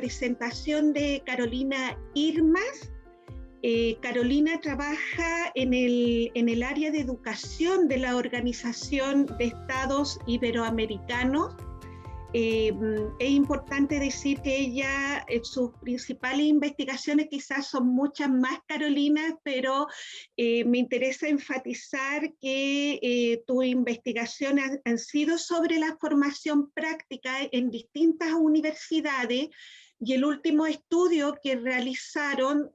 presentación de Carolina Irmas. Carolina trabaja en el área de educación de la Organización de Estados Iberoamericanos. Es importante decir que ella, sus principales investigaciones quizás son muchas más, Carolina, pero me interesa enfatizar que tus investigaciones han sido sobre la formación práctica en distintas universidades, y el último estudio que realizaron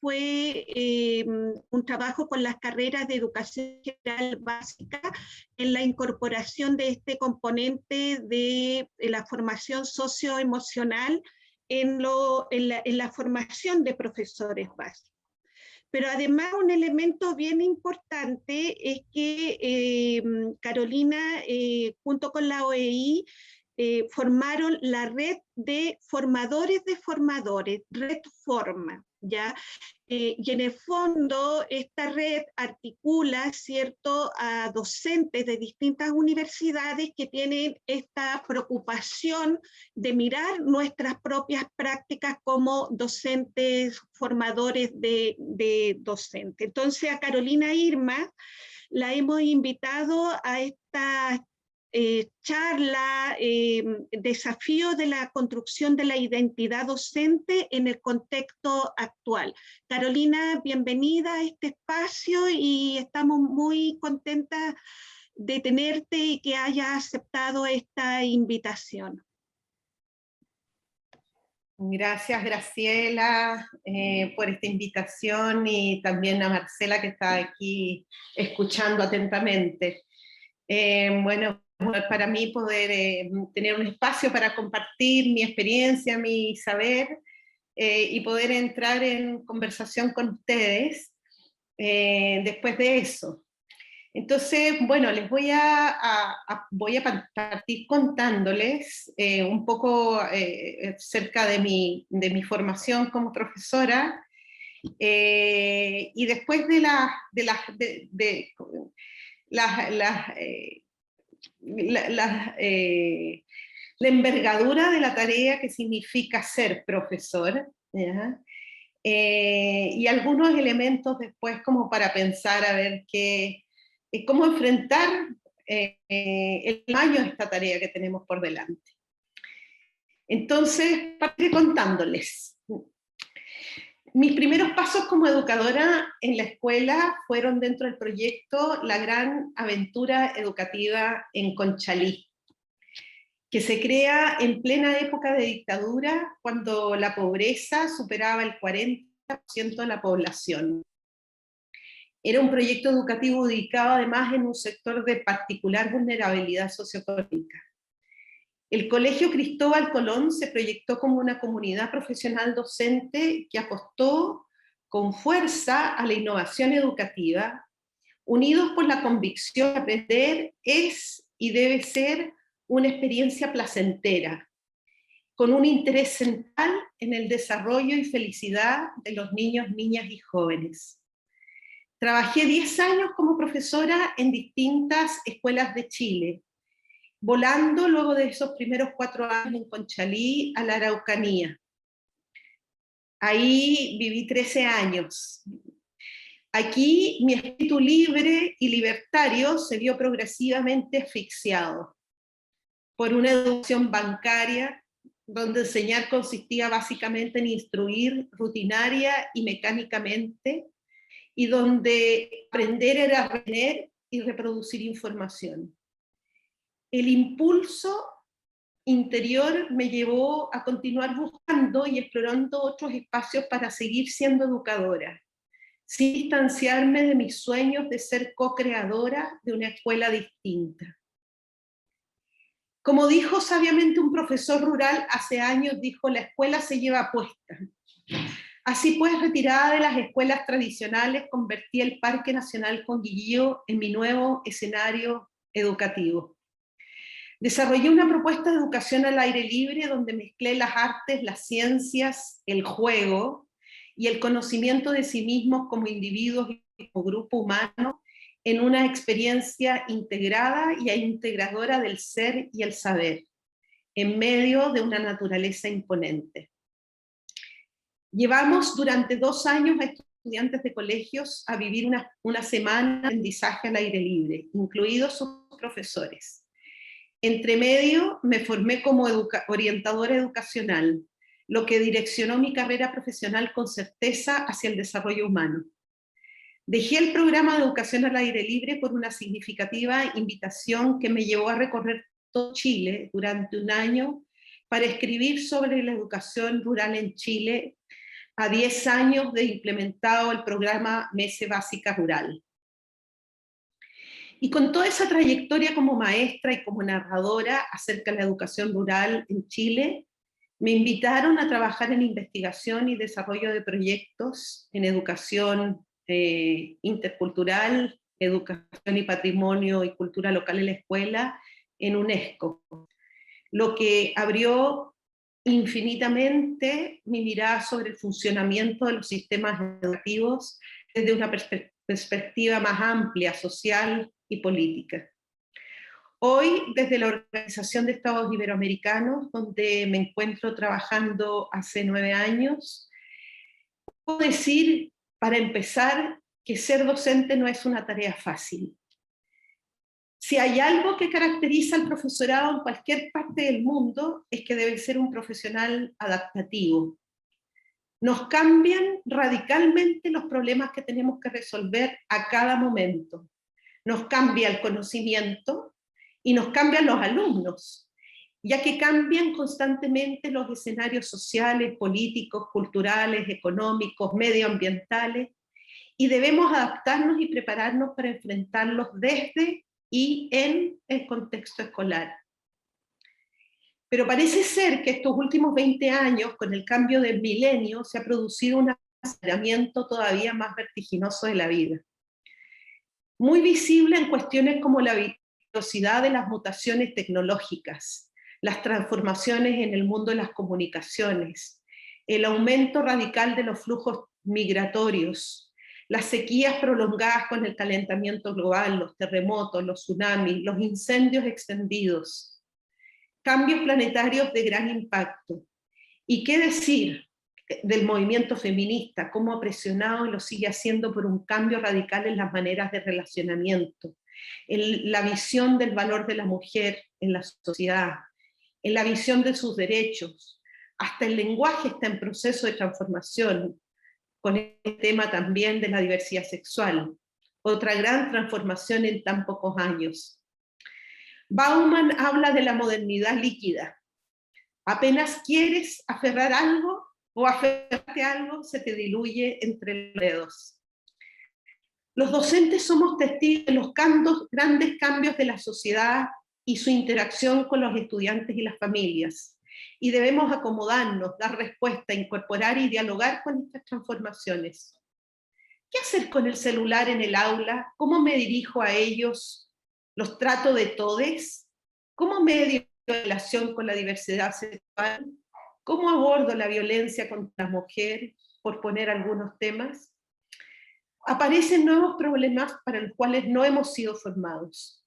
fue un trabajo con las carreras de educación general básica en la incorporación de este componente de la formación socioemocional en la formación de profesores básicos. Pero además un elemento bien importante es que Carolina, junto con la OEI, formaron la red de formadores de formadores, Red Forma, ¿ya? Y en el fondo esta red articula, ¿cierto?, a docentes de distintas universidades que tienen esta preocupación de mirar nuestras propias prácticas como docentes, formadores de docentes. Entonces a Carolina Irmas la hemos invitado a esta charla, desafío de la construcción de la identidad docente en el contexto actual. Carolina, bienvenida a este espacio y estamos muy contentas de tenerte y que hayas aceptado esta invitación. Gracias, Graciela, por esta invitación, y también a Marcela, que está aquí escuchando atentamente. Bueno, para mí poder tener un espacio para compartir mi experiencia, mi saber, y poder entrar en conversación con ustedes después de eso. Entonces, bueno, les voy a partir contándoles un poco acerca de mi formación como profesora, y después de la envergadura de la tarea que significa ser profesor, ¿ya? Y algunos elementos después como para pensar a ver cómo enfrentar el año esta tarea que tenemos por delante. Entonces, partiré contándoles. Mis primeros pasos como educadora en la escuela fueron dentro del proyecto La Gran Aventura Educativa en Conchalí, que se crea en plena época de dictadura, cuando la pobreza superaba el 40% de la población. Era un proyecto educativo ubicado además en un sector de particular vulnerabilidad socioeconómica. El Colegio Cristóbal Colón se proyectó como una comunidad profesional docente que apostó con fuerza a la innovación educativa, unidos por la convicción de aprender es y debe ser una experiencia placentera, con un interés central en el desarrollo y felicidad de los niños, niñas y jóvenes. Trabajé 10 años como profesora en distintas escuelas de Chile, volando luego de esos primeros 4 años en Conchalí a la Araucanía. Ahí viví 13 años. Aquí mi espíritu libre y libertario se vio progresivamente asfixiado por una educación bancaria donde enseñar consistía básicamente en instruir rutinaria y mecánicamente, y donde aprender era retener y reproducir información. El impulso interior me llevó a continuar buscando y explorando otros espacios para seguir siendo educadora, sin distanciarme de mis sueños de ser co-creadora de una escuela distinta. Como dijo sabiamente un profesor rural hace años, dijo: la escuela se lleva puesta. Así pues, retirada de las escuelas tradicionales, convertí el Parque Nacional Conguillío en mi nuevo escenario educativo. Desarrollé una propuesta de educación al aire libre donde mezclé las artes, las ciencias, el juego y el conocimiento de sí mismos como individuos y como grupo humano en una experiencia integrada y integradora del ser y el saber, en medio de una naturaleza imponente. Llevamos durante 2 años a estudiantes de colegios a vivir una semana de aprendizaje al aire libre, incluidos sus profesores. Entre medio me formé como orientadora educacional, lo que direccionó mi carrera profesional con certeza hacia el desarrollo humano. Dejé el programa de educación al aire libre por una significativa invitación que me llevó a recorrer todo Chile durante 1 año para escribir sobre la educación rural en Chile a 10 años de implementado el programa Mese Básica Rural. Y con toda esa trayectoria como maestra y como narradora acerca de la educación rural en Chile, me invitaron a trabajar en investigación y desarrollo de proyectos en educación intercultural, educación y patrimonio y cultura local en la escuela, en UNESCO, lo que abrió infinitamente mi mirada sobre el funcionamiento de los sistemas educativos desde una perspectiva más amplia, social y política. Hoy, desde la Organización de Estados Iberoamericanos, donde me encuentro trabajando hace 9 años, puedo decir, para empezar, que ser docente no es una tarea fácil. Si hay algo que caracteriza al profesorado en cualquier parte del mundo, es que debe ser un profesional adaptativo. Nos cambian radicalmente los problemas que tenemos que resolver a cada momento. Nos cambia el conocimiento y nos cambian los alumnos, ya que cambian constantemente los escenarios sociales, políticos, culturales, económicos, medioambientales, y debemos adaptarnos y prepararnos para enfrentarlos desde y en el contexto escolar. Pero parece ser que estos últimos 20 años, con el cambio del milenio, se ha producido un aceleramiento todavía más vertiginoso de la vida. Muy visible en cuestiones como la velocidad de las mutaciones tecnológicas, las transformaciones en el mundo de las comunicaciones, el aumento radical de los flujos migratorios, las sequías prolongadas con el calentamiento global, los terremotos, los tsunamis, los incendios extendidos, cambios planetarios de gran impacto. ¿Y qué decir del movimiento feminista, cómo ha presionado y lo sigue haciendo por un cambio radical en las maneras de relacionamiento, en la visión del valor de la mujer en la sociedad, en la visión de sus derechos? Hasta el lenguaje está en proceso de transformación, con el tema también de la diversidad sexual, otra gran transformación en tan pocos años. Bauman habla de la modernidad líquida. Apenas quieres aferrar algo o aferrarte a algo, se te diluye entre los dedos. Los docentes somos testigos de los grandes cambios de la sociedad y su interacción con los estudiantes y las familias. Y debemos acomodarnos, dar respuesta, incorporar y dialogar con estas transformaciones. ¿Qué hacer con el celular en el aula? ¿Cómo me dirijo a ellos? ¿Los trato de todes? ¿Cómo medio la relación con la diversidad sexual? ¿Cómo abordo la violencia contra las mujeres? Por poner algunos temas. Aparecen nuevos problemas para los cuales no hemos sido formados.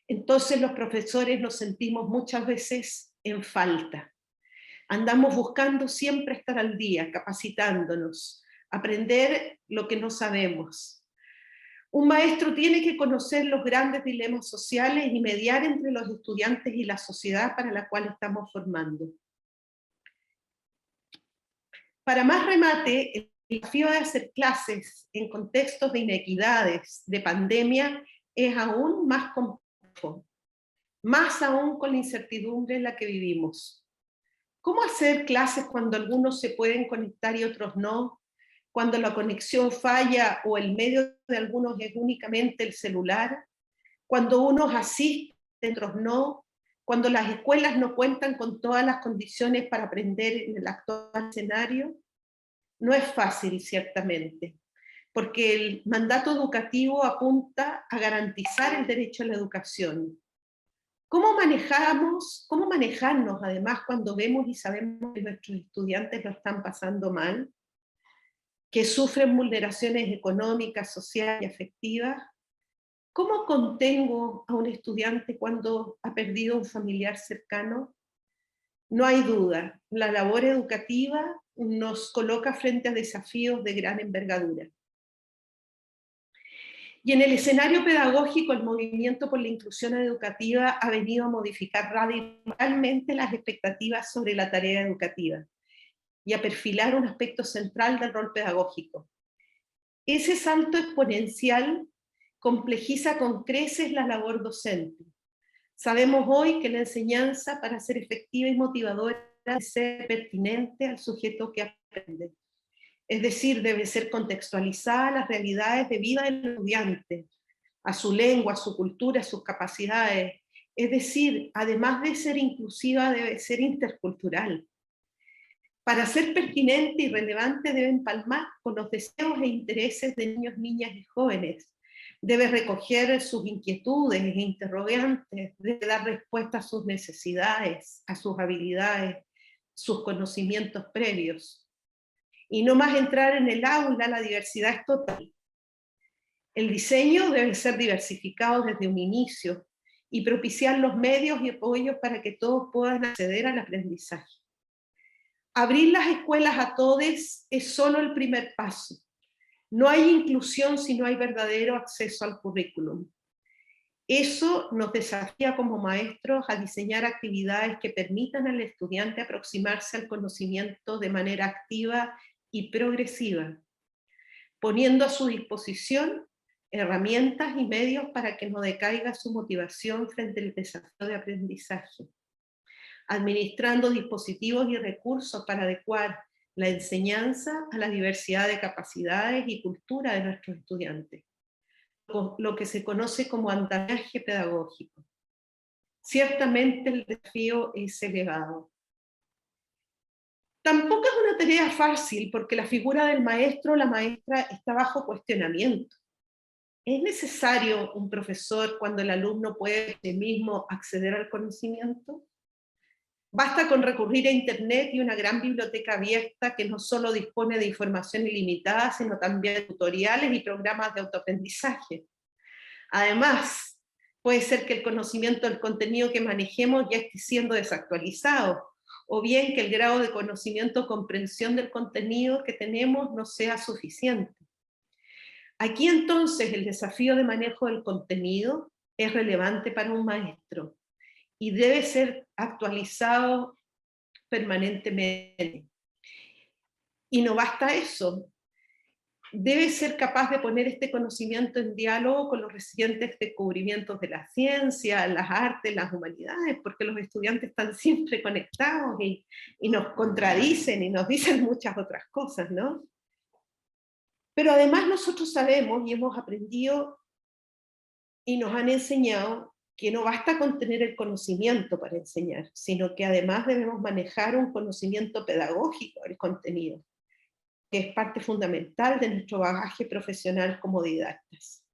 Entonces los profesores nos sentimos muchas veces en falta. Andamos buscando siempre estar al día, capacitándonos, aprender lo que no sabemos. Un maestro tiene que conocer los grandes dilemas sociales y mediar entre los estudiantes y la sociedad para la cual estamos formando. Para más remate, el desafío de hacer clases en contextos de inequidades, de pandemia, es aún más complejo, más aún con la incertidumbre en la que vivimos. ¿Cómo hacer clases cuando algunos se pueden conectar y otros no? Cuando la conexión falla o el medio de algunos es únicamente el celular. Cuando unos asisten, otros no. Cuando las escuelas no cuentan con todas las condiciones para aprender en el actual escenario. No es fácil, ciertamente, porque el mandato educativo apunta a garantizar el derecho a la educación. ¿Cómo manejarnos además cuando vemos y sabemos que nuestros estudiantes lo están pasando mal? Que sufren vulneraciones económicas, sociales y afectivas. ¿Cómo contengo a un estudiante cuando ha perdido un familiar cercano? No hay duda, la labor educativa nos coloca frente a desafíos de gran envergadura. Y en el escenario pedagógico, el movimiento por la inclusión educativa ha venido a modificar radicalmente las expectativas sobre la tarea educativa y a perfilar un aspecto central del rol pedagógico. Ese salto exponencial complejiza con creces la labor docente. Sabemos hoy que la enseñanza, para ser efectiva y motivadora, debe ser pertinente al sujeto que aprende. Es decir, debe ser contextualizada a las realidades de vida del estudiante, a su lengua, a su cultura, a sus capacidades. Es decir, además de ser inclusiva, debe ser intercultural. Para ser pertinente y relevante debe empalmar con los deseos e intereses de niños, niñas y jóvenes. Debe recoger sus inquietudes e interrogantes, debe dar respuesta a sus necesidades, a sus habilidades, sus conocimientos previos. Y no más entrar en el aula, la diversidad es total. El diseño debe ser diversificado desde un inicio y propiciar los medios y apoyos para que todos puedan acceder al aprendizaje. Abrir las escuelas a todos es solo el primer paso. No hay inclusión si no hay verdadero acceso al currículum. Eso nos desafía como maestros a diseñar actividades que permitan al estudiante aproximarse al conocimiento de manera activa y progresiva, poniendo a su disposición herramientas y medios para que no decaiga su motivación frente al desafío de aprendizaje, administrando dispositivos y recursos para adecuar la enseñanza a la diversidad de capacidades y cultura de nuestros estudiantes, lo que se conoce como andamiaje pedagógico. Ciertamente el desafío es elevado. Tampoco es una tarea fácil porque la figura del maestro o la maestra está bajo cuestionamiento. ¿Es necesario un profesor cuando el alumno puede él mismo acceder al conocimiento? Basta con recurrir a Internet y una gran biblioteca abierta que no solo dispone de información ilimitada, sino también de tutoriales y programas de autoaprendizaje. Además, puede ser que el conocimiento del contenido que manejemos ya esté siendo desactualizado, o bien que el grado de conocimiento o comprensión del contenido que tenemos no sea suficiente. Aquí entonces el desafío de manejo del contenido es relevante para un maestro y debe ser actualizado permanentemente. Y no basta eso, debe ser capaz de poner este conocimiento en diálogo con los recientes descubrimientos de la ciencia, las artes, las humanidades, porque los estudiantes están siempre conectados y nos contradicen y nos dicen muchas otras cosas, ¿no? Pero además nosotros sabemos y hemos aprendido y nos han enseñado que no basta con tener el conocimiento para enseñar, sino que además debemos manejar un conocimiento pedagógico del contenido, que es parte fundamental de nuestro bagaje profesional como didactas.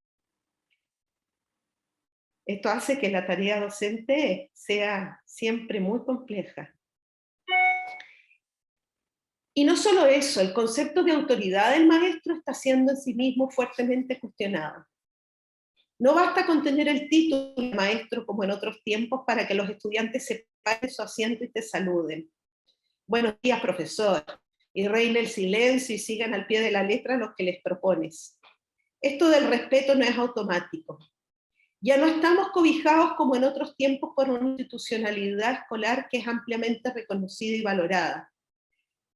Esto hace que la tarea docente sea siempre muy compleja. Y no solo eso, el concepto de autoridad del maestro está siendo en sí mismo fuertemente cuestionado. No basta con tener el título de maestro como en otros tiempos para que los estudiantes se paren de su asiento y te saluden. Buenos días, profesor. Y reine el silencio y sigan al pie de la letra los que les propones. Esto del respeto no es automático. Ya no estamos cobijados como en otros tiempos por una institucionalidad escolar que es ampliamente reconocida y valorada.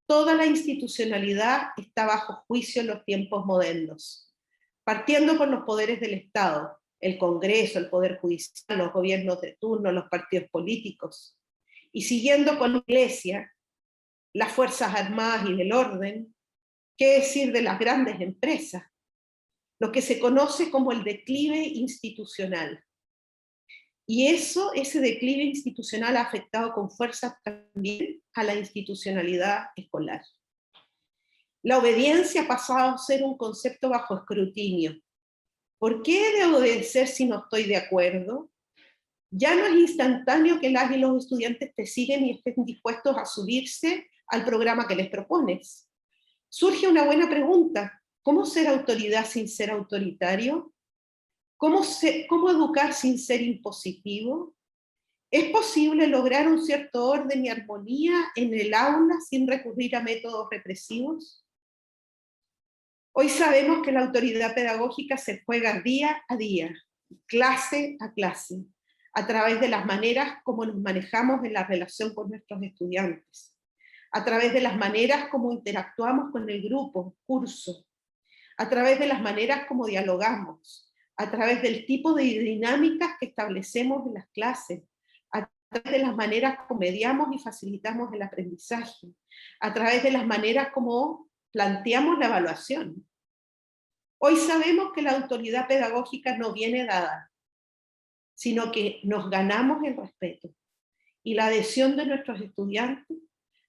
Toda la institucionalidad está bajo juicio en los tiempos modernos, partiendo por los poderes del Estado, el Congreso, el Poder Judicial, los gobiernos de turno, los partidos políticos, y siguiendo con la Iglesia, las Fuerzas Armadas y del orden, qué decir de las grandes empresas, lo que se conoce como el declive institucional. Y ese declive institucional ha afectado con fuerza también a la institucionalidad escolar. La obediencia ha pasado a ser un concepto bajo escrutinio. ¿Por qué he de obedecer si no estoy de acuerdo? Ya no es instantáneo que las y los estudiantes te siguen y estén dispuestos a subirse al programa que les propones. Surge una buena pregunta: ¿cómo ser autoridad sin ser autoritario? ¿Cómo educar sin ser impositivo? ¿Es posible lograr un cierto orden y armonía en el aula sin recurrir a métodos represivos? Hoy sabemos que la autoridad pedagógica se juega día a día, clase a clase, a través de las maneras como nos manejamos en la relación con nuestros estudiantes, a través de las maneras como interactuamos con el grupo, curso, a través de las maneras como dialogamos, a través del tipo de dinámicas que establecemos en las clases, a través de las maneras como mediamos y facilitamos el aprendizaje, a través de las maneras como planteamos la evaluación. Hoy sabemos que la autoridad pedagógica no viene dada, sino que nos ganamos el respeto y la adhesión de nuestros estudiantes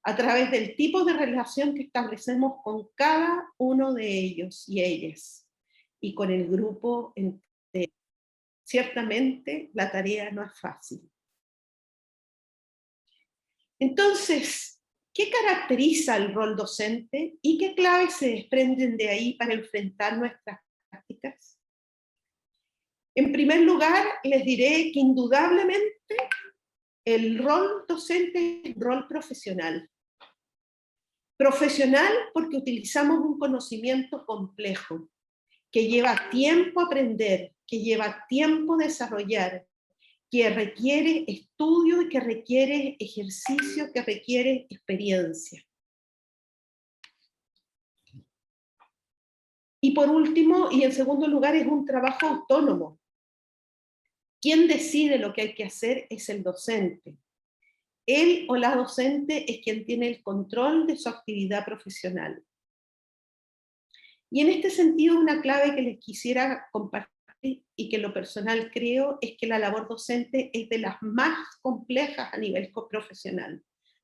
a través del tipo de relación que establecemos con cada uno de ellos y ellas, y con el grupo entero. Ciertamente la tarea no es fácil. Entonces, ¿qué caracteriza el rol docente y qué claves se desprenden de ahí para enfrentar nuestras prácticas? En primer lugar, les diré que indudablemente el rol docente es un rol profesional. Profesional porque utilizamos un conocimiento complejo, que lleva tiempo aprender, que lleva tiempo desarrollar, que requiere estudio y que requiere ejercicio, que requiere experiencia. Y por último, y en segundo lugar, es un trabajo autónomo. Quien decide lo que hay que hacer es el docente. Él o la docente es quien tiene el control de su actividad profesional. Y en este sentido, una clave que les quisiera compartir y que en lo personal creo es que la labor docente es de las más complejas a nivel profesional.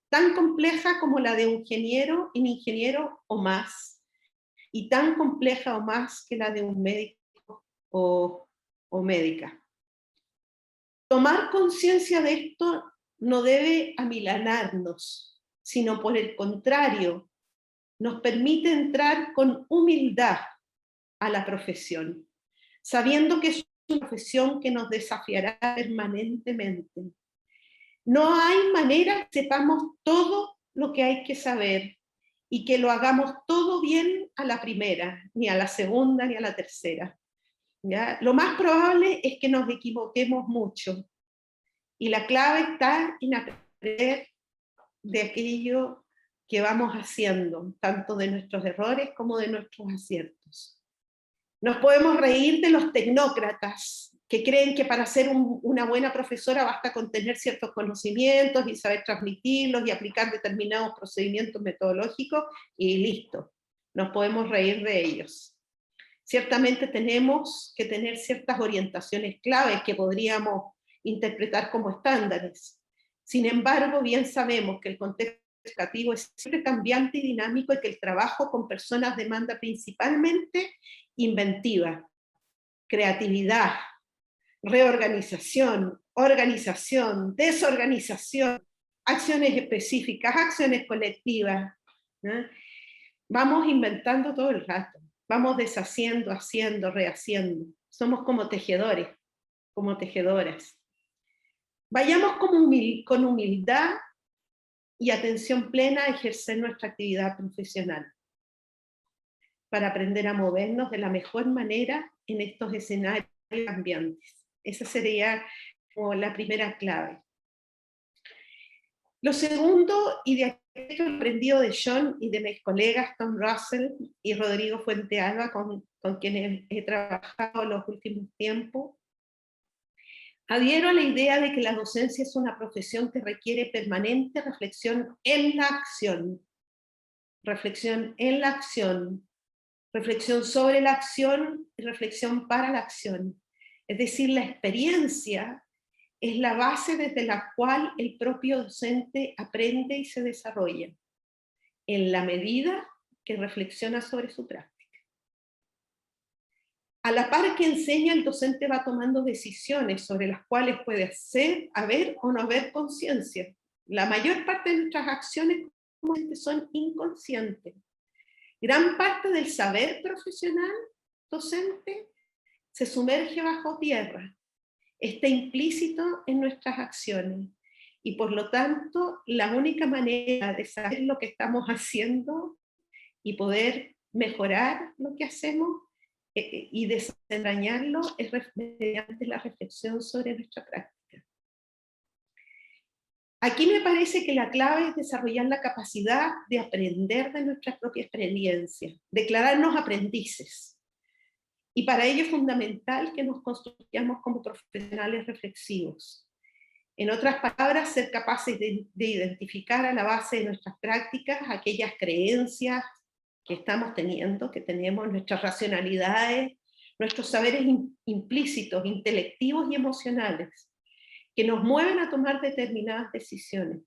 Tan compleja como la de un ingeniero o más. Y tan compleja o más que la de un médico o médica. Tomar conciencia de esto no debe amilanarnos, sino por el contrario, nos permite entrar con humildad a la profesión, sabiendo que es una profesión que nos desafiará permanentemente. No hay manera que sepamos todo lo que hay que saber y que lo hagamos todo bien a la primera, ni a la segunda, ni a la tercera. ¿Ya? Lo más probable es que nos equivoquemos mucho. Y la clave está en aprender de aquello que vamos haciendo, tanto de nuestros errores como de nuestros aciertos. Nos podemos reír de los tecnócratas que creen que para ser una buena profesora basta con tener ciertos conocimientos y saber transmitirlos y aplicar determinados procedimientos metodológicos y listo. Nos podemos reír de ellos. Ciertamente tenemos que tener ciertas orientaciones claves que podríamos interpretar como estándares. Sin embargo, bien sabemos que el contexto educativo es siempre cambiante y dinámico y que el trabajo con personas demanda principalmente inventiva, creatividad, reorganización, organización, desorganización, acciones específicas, acciones colectivas. ¿No? Vamos inventando todo el rato, vamos deshaciendo, haciendo, rehaciendo. Somos como tejedores, como tejedoras. Vayamos con humildad y atención plena a ejercer nuestra actividad profesional para aprender a movernos de la mejor manera en estos escenarios cambiantes. Esa sería como la primera clave. Lo segundo, y de aquí he aprendido de John y de mis colegas Tom Russell y Rodrigo Fuentealba, con quienes he trabajado los últimos tiempos, adhiero a la idea de que la docencia es una profesión que requiere permanente reflexión en la acción. Reflexión en la acción. Reflexión sobre la acción y reflexión para la acción. Es decir, la experiencia es la base desde la cual el propio docente aprende y se desarrolla, en la medida que reflexiona sobre su práctica. A la par que enseña, el docente va tomando decisiones sobre las cuales puede haber o no haber conciencia. La mayor parte de nuestras acciones son inconscientes. Gran parte del saber profesional docente se sumerge bajo tierra está implícito en nuestras acciones. Y por lo tanto, la única manera de saber lo que estamos haciendo y poder mejorar lo que hacemos y desentrañarlo es mediante la reflexión sobre nuestra práctica. Aquí me parece que la clave es desarrollar la capacidad de aprender de nuestra propia experiencia, declararnos aprendices. Y para ello es fundamental que nos construyamos como profesionales reflexivos. En otras palabras, ser capaces de identificar a la base de nuestras prácticas aquellas creencias que estamos teniendo, que tenemos, nuestras racionalidades, nuestros saberes implícitos, intelectivos y emocionales, que nos mueven a tomar determinadas decisiones.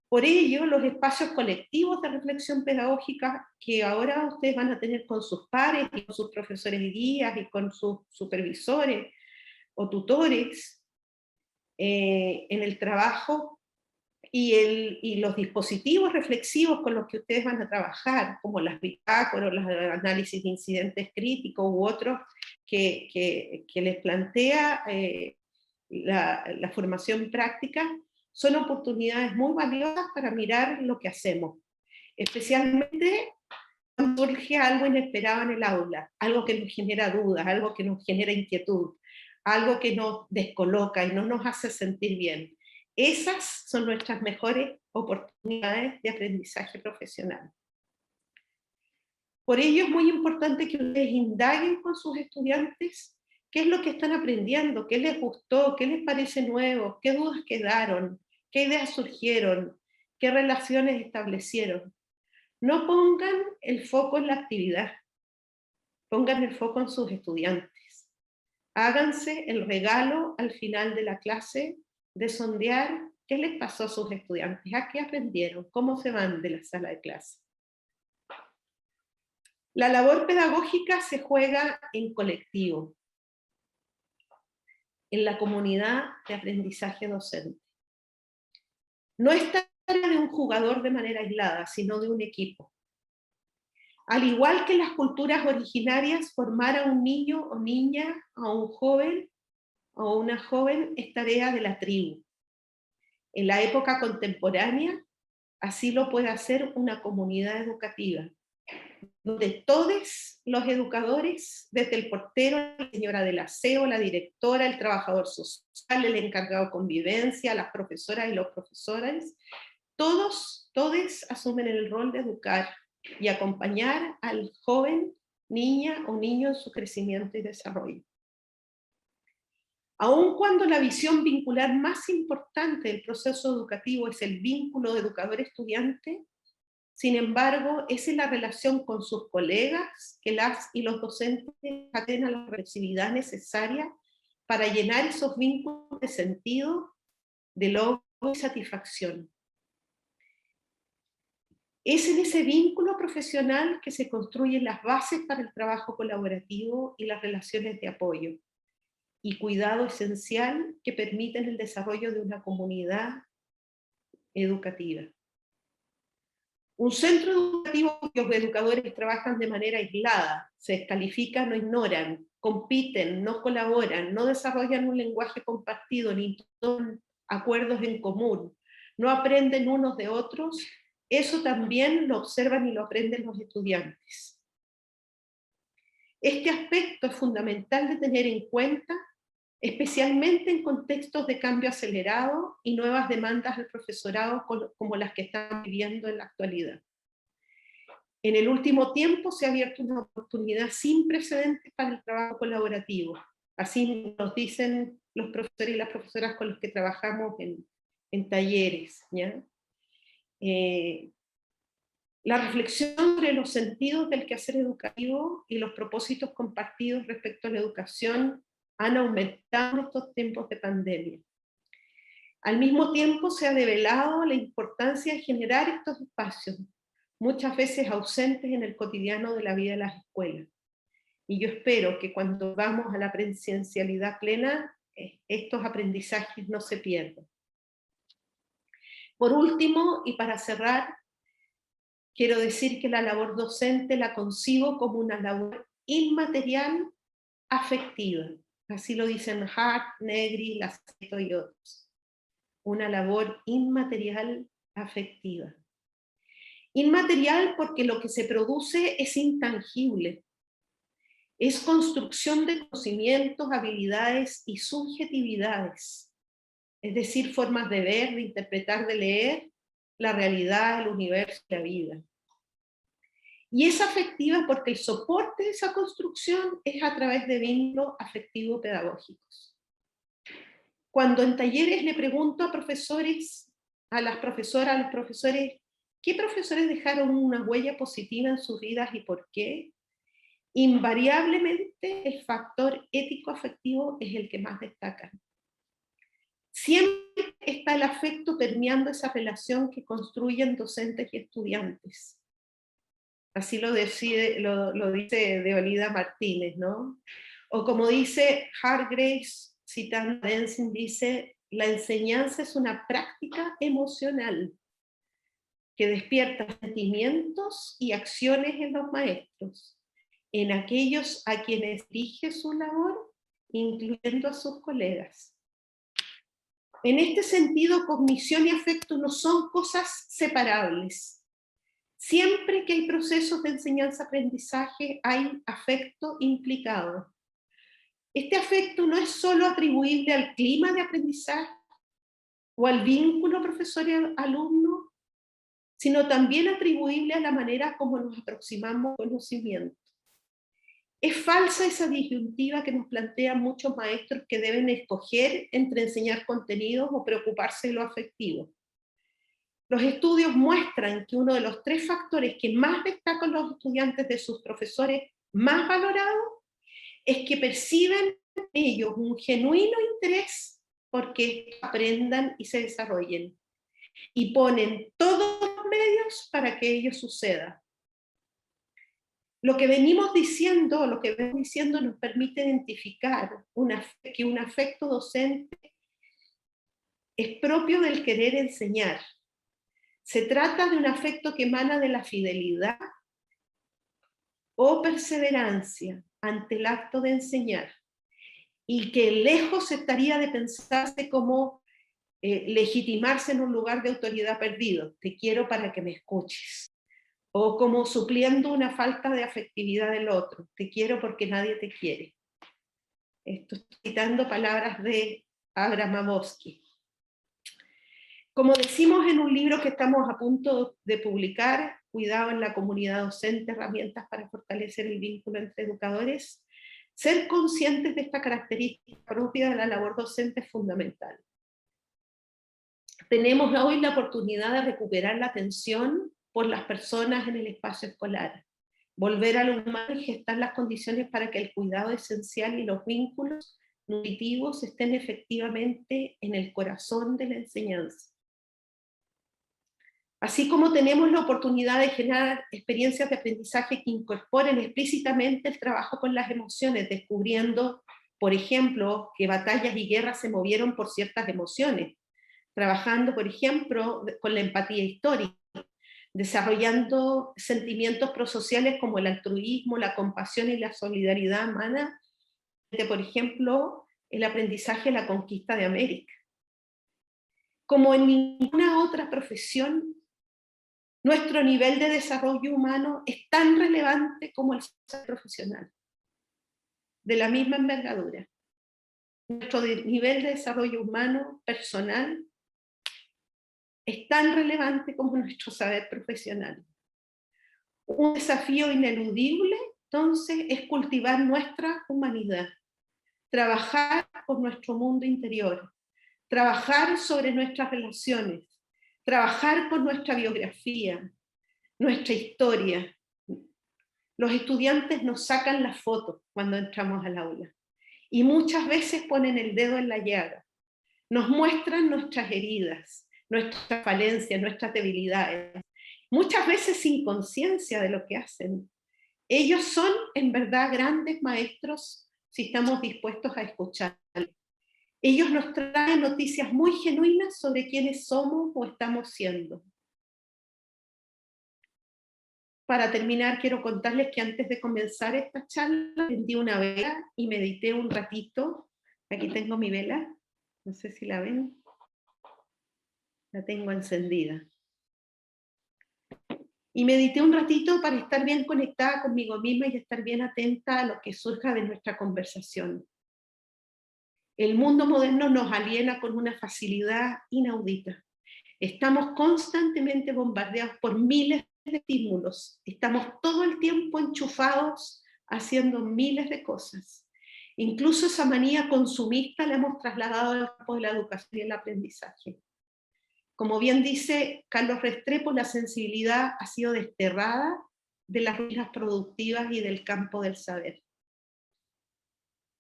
Por ello, los espacios colectivos de reflexión pedagógica que ahora ustedes van a tener con sus pares, y con sus profesores y guías, y con sus supervisores o tutores, en el trabajo y los dispositivos reflexivos con los que ustedes van a trabajar, como las bitácoras, los análisis de incidentes críticos u otros que les plantea la formación práctica, son oportunidades muy valiosas para mirar lo que hacemos, especialmente cuando surge algo inesperado en el aula, algo que nos genera dudas, algo que nos genera inquietud, algo que nos descoloca y no nos hace sentir bien. Esas son nuestras mejores oportunidades de aprendizaje profesional. Por ello es muy importante que ustedes indaguen con sus estudiantes qué es lo que están aprendiendo, qué les gustó, qué les parece nuevo, qué dudas quedaron, qué ideas surgieron, qué relaciones establecieron. No pongan el foco en la actividad, pongan el foco en sus estudiantes. Háganse el regalo al final de la clase de sondear qué les pasó a sus estudiantes, a qué aprendieron, cómo se van de la sala de clase. La labor pedagógica se juega en colectivo, en la comunidad de aprendizaje docente. No es tarea de un jugador de manera aislada, sino de un equipo. Al igual que las culturas originarias, formar a un niño o niña, a un joven o una joven es tarea de la tribu. En la época contemporánea, así lo puede hacer una comunidad educativa, donde todos los educadores, desde el portero, la señora del aseo, la directora, el trabajador social, el encargado de convivencia, las profesoras y los profesores, todos asumen el rol de educar y acompañar al joven, niña o niño en su crecimiento y desarrollo. Aun cuando la visión vincular más importante del proceso educativo es el vínculo educador-estudiante, sin embargo, es en la relación con sus colegas que las y los docentes tienen la flexibilidad necesaria para llenar esos vínculos de sentido, de logro y satisfacción. Es en ese vínculo profesional que se construyen las bases para el trabajo colaborativo y las relaciones de apoyo y cuidado esencial que permiten el desarrollo de una comunidad educativa. Un centro educativo que los educadores trabajan de manera aislada, se descalifican o ignoran, compiten, no colaboran, no desarrollan un lenguaje compartido, ni toman acuerdos en común, no aprenden unos de otros, eso también lo observan y lo aprenden los estudiantes. Este aspecto es fundamental de tener en cuenta, especialmente en contextos de cambio acelerado y nuevas demandas del profesorado como las que estamos viviendo en la actualidad. En el último tiempo se ha abierto una oportunidad sin precedentes para el trabajo colaborativo. Así nos dicen los profesores y las profesoras con los que trabajamos en talleres, ¿ya? La reflexión sobre los sentidos del quehacer educativo y los propósitos compartidos respecto a la educación han aumentado en estos tiempos de pandemia. Al mismo tiempo se ha develado la importancia de generar estos espacios, muchas veces ausentes en el cotidiano de la vida de las escuelas. Y yo espero que cuando vamos a la presencialidad plena, estos aprendizajes no se pierdan. Por último, y para cerrar, quiero decir que la labor docente la concibo como una labor inmaterial afectiva. Así lo dicen Hart, Negri, Laceto y otros. Una labor inmaterial afectiva. Inmaterial porque lo que se produce es intangible. Es construcción de conocimientos, habilidades y subjetividades. Es decir, formas de ver, de interpretar, de leer la realidad, el universo y la vida. Y es afectiva porque el soporte de esa construcción es a través de vínculos afectivo-pedagógicos. Cuando en talleres le pregunto a profesores, a las profesoras, a los profesores, ¿qué profesores dejaron una huella positiva en sus vidas y por qué? Invariablemente el factor ético-afectivo es el que más destaca. Siempre está el afecto permeando esa relación que construyen docentes y estudiantes. Así lo dice Deolida Martínez, ¿no? O como dice Hargraves, citando a Denzin, dice, la enseñanza es una práctica emocional que despierta sentimientos y acciones en los maestros, en aquellos a quienes dirige su labor, incluyendo a sus colegas. En este sentido, cognición y afecto no son cosas separables. Siempre que hay procesos de enseñanza-aprendizaje hay afecto implicado. Este afecto no es solo atribuible al clima de aprendizaje o al vínculo profesor-alumno, sino también atribuible a la manera como nos aproximamos al conocimiento. Es falsa esa disyuntiva que nos plantean muchos maestros que deben escoger entre enseñar contenidos o preocuparse de lo afectivo. Los estudios muestran que uno de los 3 factores que más destacan los estudiantes de sus profesores más valorados es que perciben en ellos un genuino interés porque aprendan y se desarrollen, y ponen todos los medios para que ello suceda. Lo que venimos diciendo nos permite identificar que un afecto docente es propio del querer enseñar. Se trata de un afecto que emana de la fidelidad o perseverancia ante el acto de enseñar, y que lejos estaría de pensarse como legitimarse en un lugar de autoridad perdido, te quiero para que me escuches, o como supliendo una falta de afectividad del otro, te quiero porque nadie te quiere. Estoy citando palabras de Abramowski. Como decimos en un libro que estamos a punto de publicar, Cuidado en la comunidad docente, herramientas para fortalecer el vínculo entre educadores, ser conscientes de esta característica propia de la labor docente es fundamental. Tenemos hoy la oportunidad de recuperar la atención por las personas en el espacio escolar, volver a lo humano y gestar las condiciones para que el cuidado esencial y los vínculos nutritivos estén efectivamente en el corazón de la enseñanza. Así como tenemos la oportunidad de generar experiencias de aprendizaje que incorporen explícitamente el trabajo con las emociones, descubriendo, por ejemplo, que batallas y guerras se movieron por ciertas emociones, trabajando, por ejemplo, con la empatía histórica, desarrollando sentimientos prosociales como el altruismo, la compasión y la solidaridad humana, por ejemplo, el aprendizaje de la conquista de América. Como en ninguna otra profesión, nuestro nivel de desarrollo humano es tan relevante como el ser profesional, de la misma envergadura. Nuestro nivel de desarrollo humano personal es tan relevante como nuestro saber profesional. Un desafío ineludible, entonces, es cultivar nuestra humanidad, trabajar por nuestro mundo interior, trabajar sobre nuestras relaciones, trabajar por nuestra biografía, nuestra historia. Los estudiantes nos sacan la foto cuando entramos al aula y muchas veces ponen el dedo en la llaga, nos muestran nuestras heridas, nuestras falencias, nuestras debilidades, muchas veces sin conciencia de lo que hacen. Ellos son en verdad grandes maestros si estamos dispuestos a escuchar. Ellos nos traen noticias muy genuinas sobre quiénes somos o estamos siendo. para terminar, quiero contarles que antes de comenzar esta charla, prendí una vela y medité un ratito. Aquí tengo mi vela, no sé si la ven, la tengo encendida. Y medité un ratito para estar bien conectada conmigo misma y estar bien atenta a lo que surja de nuestra conversación. El mundo moderno nos aliena con una facilidad inaudita. Estamos constantemente bombardeados por miles de estímulos. Estamos todo el tiempo enchufados haciendo miles de cosas. Incluso esa manía consumista la hemos trasladado al campo de la educación y el aprendizaje. Como bien dice Carlos Restrepo, la sensibilidad ha sido desterrada de las ruinas productivas y del campo del saber.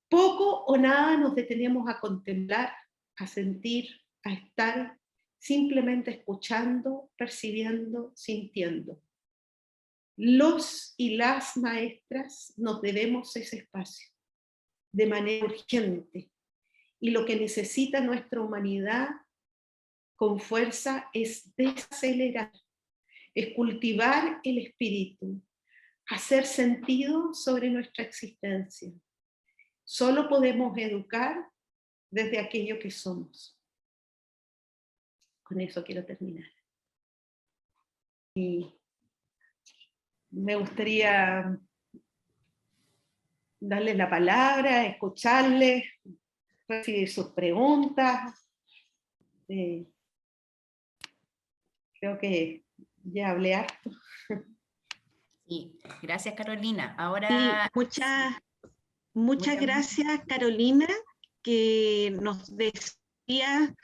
Poco o nada nos detenemos a contemplar, a sentir, a estar simplemente escuchando, percibiendo, sintiendo. Los y las maestras nos debemos ese espacio de manera urgente, y lo que necesita nuestra humanidad con fuerza es desacelerar, es cultivar el espíritu, hacer sentido sobre nuestra existencia. Solo podemos educar desde aquello que somos. Con eso quiero terminar. Y me gustaría darles la palabra, escucharles, recibir sus preguntas. Creo que ya hablé harto. Sí, gracias Carolina. Sí, Ahora... muchas gracias Carolina, que nos decía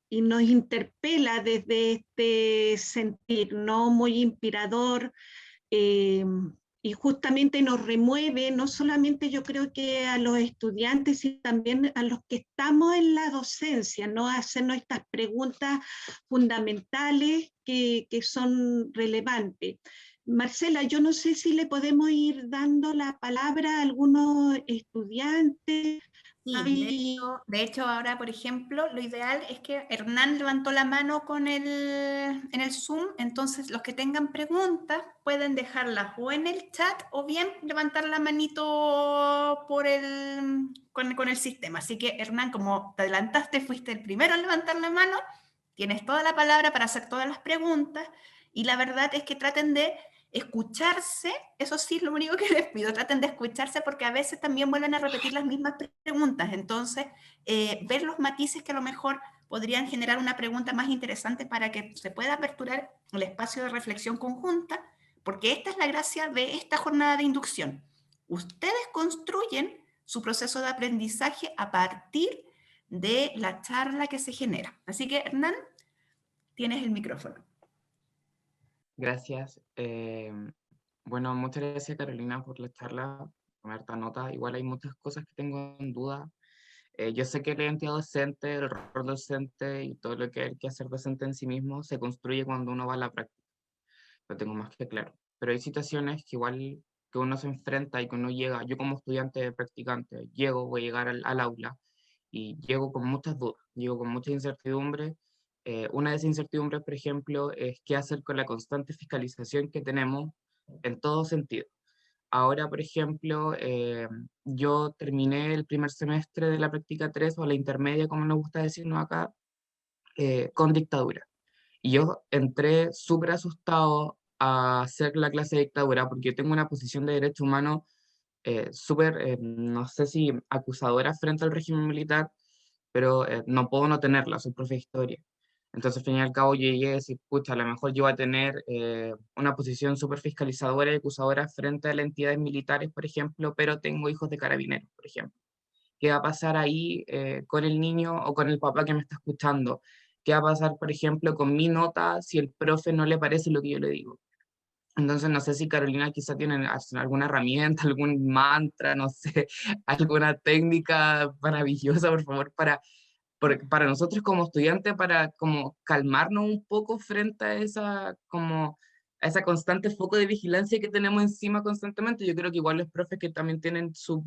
y nos interpela desde este sentir, ¿no? Muy inspirador, y justamente nos remueve, no solamente yo creo que a los estudiantes, sino también a los que estamos en la docencia, ¿no? Hacernos estas preguntas fundamentales que son relevantes. Marcela, yo no sé si le podemos ir dando la palabra a algunos estudiantes. Sí, de hecho ahora, por ejemplo, lo ideal es que Hernán levantó la mano en el Zoom, entonces los que tengan preguntas pueden dejarlas o en el chat o bien levantar la manito con el sistema. Así que Hernán, como te adelantaste, fuiste el primero en levantar la mano, tienes toda la palabra para hacer todas las preguntas, y la verdad es que traten de escucharse, eso sí, lo único que les pido, traten de escucharse, porque a veces también vuelven a repetir las mismas preguntas, entonces ver los matices que a lo mejor podrían generar una pregunta más interesante para que se pueda aperturar el espacio de reflexión conjunta, porque esta es la gracia de esta jornada de inducción. Ustedes construyen su proceso de aprendizaje a partir de la charla que se genera. Así que, Hernán, tienes el micrófono. Gracias. Bueno, muchas gracias Carolina por la charla, por harta nota. Igual hay muchas cosas que tengo en duda. Yo sé que la identidad docente, el rol docente y todo lo que hay que hacer docente en sí mismo se construye cuando uno va a la práctica. Lo tengo más que claro. Pero hay situaciones que igual que uno se enfrenta y que uno llega, yo como estudiante practicante, voy a llegar al aula y llego con muchas dudas, llego con mucha incertidumbre. Una de esas incertidumbres, por ejemplo, es qué hacer con la constante fiscalización que tenemos en todo sentido. Ahora, por ejemplo, yo terminé el primer semestre de la práctica 3 o la intermedia, como nos gusta decirnos acá, con dictadura. Y yo entré súper asustado a hacer la clase de dictadura porque yo tengo una posición de derecho humano súper, no sé si acusadora frente al régimen militar, pero no puedo no tenerla, soy profe de historia. Entonces, al fin y al cabo, yo llegué a decir, pucha, a lo mejor yo voy a tener una posición súper fiscalizadora y acusadora frente a las entidades militares, por ejemplo, pero tengo hijos de carabineros, por ejemplo. ¿Qué va a pasar ahí con el niño o con el papá que me está escuchando? ¿Qué va a pasar, por ejemplo, con mi nota si el profe no le parece lo que yo le digo? Entonces, no sé si Carolina quizá tiene alguna herramienta, algún mantra, no sé, alguna técnica maravillosa, por favor, para nosotros como estudiantes, para como calmarnos un poco frente a a esa constante foco de vigilancia que tenemos encima constantemente. Yo creo que igual los profes que también tienen su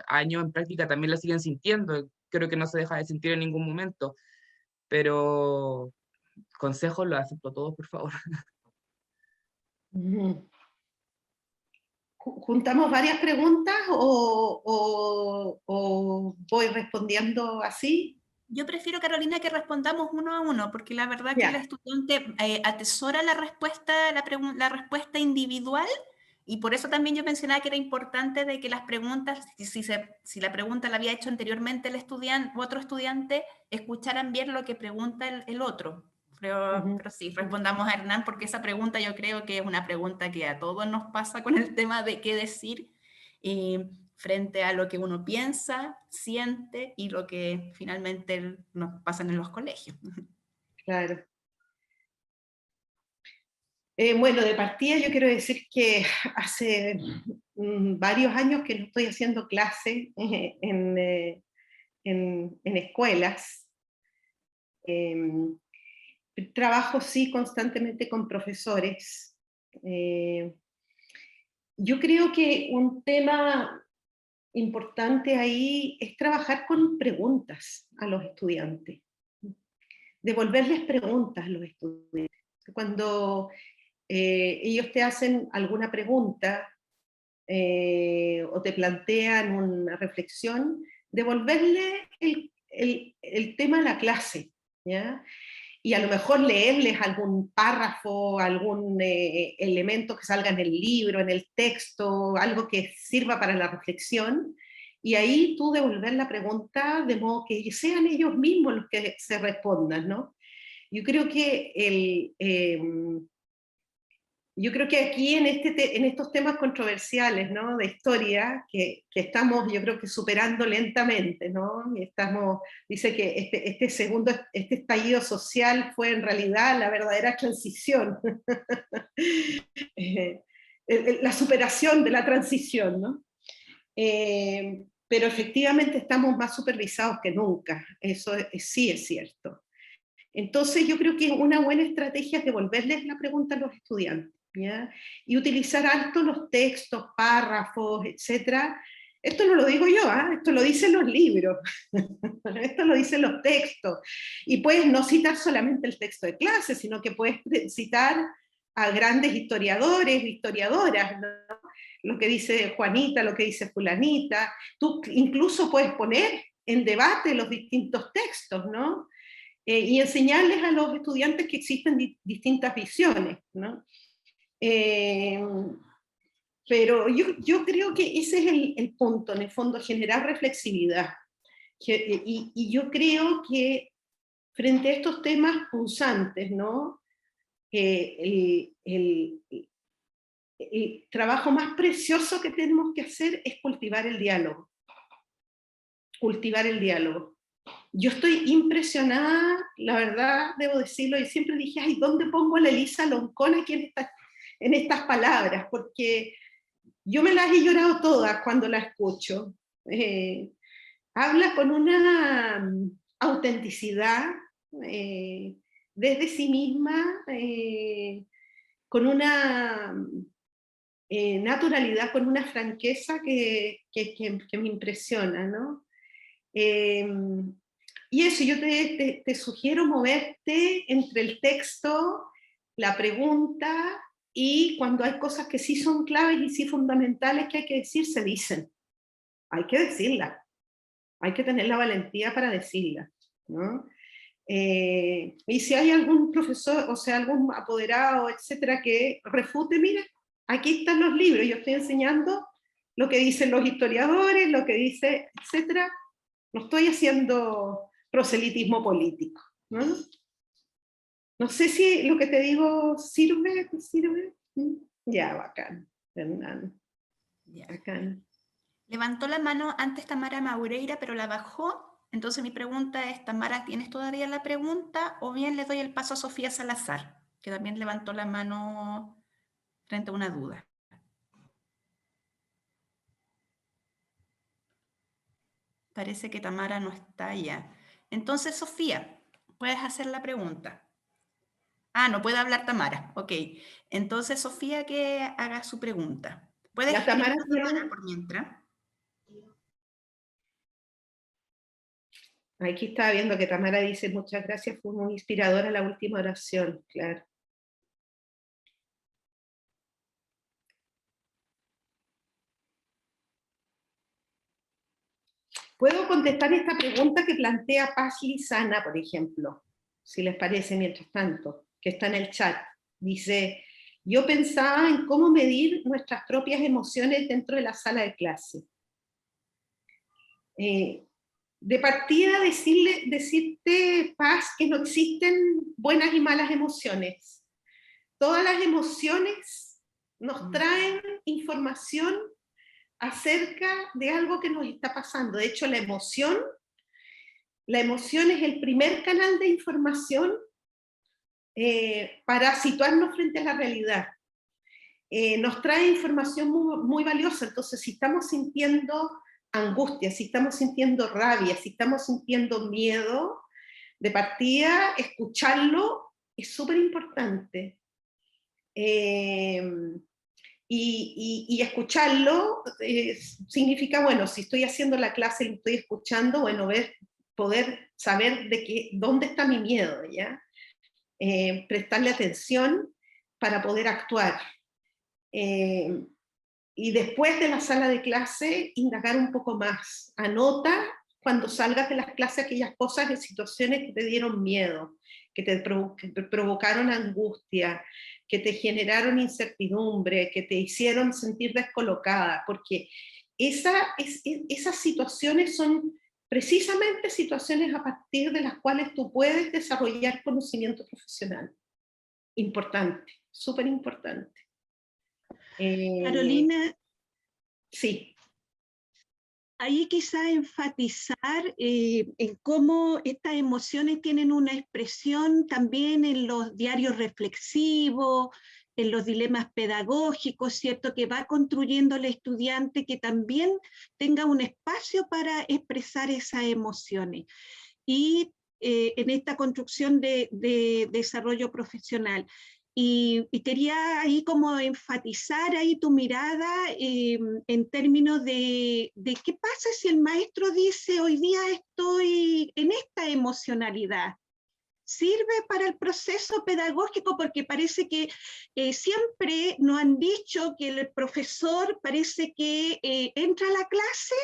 año en práctica también la siguen sintiendo. Creo que no se deja de sentir en ningún momento, pero consejos los acepto todos, por favor. ¿Juntamos varias preguntas o voy respondiendo así? Yo prefiero, Carolina, que respondamos uno a uno, porque la verdad que Ya. la estudiante atesora la respuesta, la respuesta individual, y por eso también yo mencionaba que era importante de que las preguntas, si la pregunta la había hecho anteriormente el estudiante u otro estudiante, escucharan bien lo que pregunta el otro. Pero sí, respondamos a Hernán, porque esa pregunta yo creo que es una pregunta que a todos nos pasa con el tema de qué decir. Frente a lo que uno piensa, siente y lo que finalmente nos pasa en los colegios. Claro. Bueno, de partida yo quiero decir que hace varios años que no estoy haciendo clase en escuelas. Trabajo sí constantemente con profesores. Yo creo que un tema importante ahí es trabajar con preguntas a los estudiantes, devolverles preguntas a los estudiantes. Cuando ellos te hacen alguna pregunta o te plantean una reflexión, devolverle el tema a la clase, ¿ya? Y a lo mejor leerles algún párrafo, algún elemento que salga en el libro, en el texto, algo que sirva para la reflexión, y ahí tú devolver la pregunta de modo que sean ellos mismos los que se respondan, ¿no? Yo creo que yo creo que aquí en estos temas controversiales, ¿no? De historia, que estamos, yo creo que superando lentamente, ¿no? Y dice que este estallido social fue en realidad la verdadera transición, la superación de la transición, ¿no? Pero efectivamente estamos más supervisados que nunca, eso sí es cierto. Entonces yo creo que una buena estrategia es devolverles la pregunta a los estudiantes, ¿ya? Y utilizar alto los textos, párrafos, etc. Esto no lo digo yo, ¿eh? Esto lo dicen los libros, esto lo dicen los textos. Y puedes no citar solamente el texto de clase, sino que puedes citar a grandes historiadores, historiadoras, ¿no? Lo que dice Juanita, lo que dice fulanita. Tú incluso puedes poner en debate los distintos textos, ¿no? Y enseñarles a los estudiantes que existen distintas visiones, ¿no? Pero yo creo que ese es el punto, en el fondo, generar reflexividad. Y yo creo que frente a estos temas punzantes, ¿no? El trabajo más precioso que tenemos que hacer es cultivar el diálogo. Cultivar el diálogo. Yo estoy impresionada, la verdad, debo decirlo, y siempre dije, ay, ¿dónde pongo a la Elisa Loncón aquí en estas palabras? Porque yo me las he llorado todas cuando la escucho. Habla con una autenticidad desde sí misma, con una naturalidad, con una franqueza que me impresiona, ¿no? Y eso, yo te sugiero moverte entre el texto, la pregunta, y cuando hay cosas que sí son claves y sí fundamentales que hay que decir, se dicen. Hay que decirlas. Hay que tener la valentía para decirlas, ¿no? Y si hay algún profesor, o sea, algún apoderado, etcétera, que refute, mira, aquí están los libros, yo estoy enseñando lo que dicen los historiadores, lo que dice, etcétera. No estoy haciendo proselitismo político, ¿no? No sé si lo que te digo sirve, ¿te sirve? Ya, bacán, Fernando. Bacán. Levantó la mano antes Tamara Maureira, pero la bajó. Entonces mi pregunta es, Tamara, ¿tienes todavía la pregunta? O bien le doy el paso a Sofía Salazar, que también levantó la mano frente a una duda. Parece que Tamara no está allá. Entonces, Sofía, puedes hacer la pregunta. Ah, no puede hablar Tamara. Ok. Entonces, Sofía, que haga su pregunta. ¿Puedes La escribir Tamara Tamara por mientras? Aquí estaba viendo que Tamara dice, muchas gracias, fue muy inspiradora la última oración, claro. Puedo contestar esta pregunta que plantea Paz Lizana, por ejemplo, si les parece, mientras tanto, que está en el chat. Dice, yo pensaba en cómo medir nuestras propias emociones dentro de la sala de clase. De partida, decirte, Paz, que no existen buenas y malas emociones. Todas las emociones nos traen información acerca de algo que nos está pasando. De hecho, la emoción es el primer canal de información para situarnos frente a la realidad. Nos trae información muy valiosa. Entonces, si estamos sintiendo angustia, si estamos sintiendo rabia, si estamos sintiendo miedo, de partida, escucharlo es súper importante. Y escucharlo significa, bueno, si estoy haciendo la clase y lo estoy escuchando, bueno, poder saber dónde está mi miedo, ¿ya? Prestarle atención para poder actuar. Y después de la sala de clase, indagar un poco más. Anota cuando salgas de las clases aquellas cosas, situaciones que te dieron miedo, que te provocaron angustia, que te generaron incertidumbre, que te hicieron sentir descolocada, porque esas situaciones son precisamente situaciones a partir de las cuales tú puedes desarrollar conocimiento profesional. Importante, súper importante. Carolina, sí. Ahí quizá enfatizar en cómo estas emociones tienen una expresión también en los diarios reflexivos, en los dilemas pedagógicos, ¿cierto? Que va construyendo el estudiante que también tenga un espacio para expresar esas emociones. Y en esta construcción de desarrollo profesional. Y quería ahí como enfatizar ahí tu mirada en términos de qué pasa si el maestro dice hoy día estoy en esta emocionalidad. ¿Sirve para el proceso pedagógico? Porque parece que siempre nos han dicho que el profesor parece que entra a la clase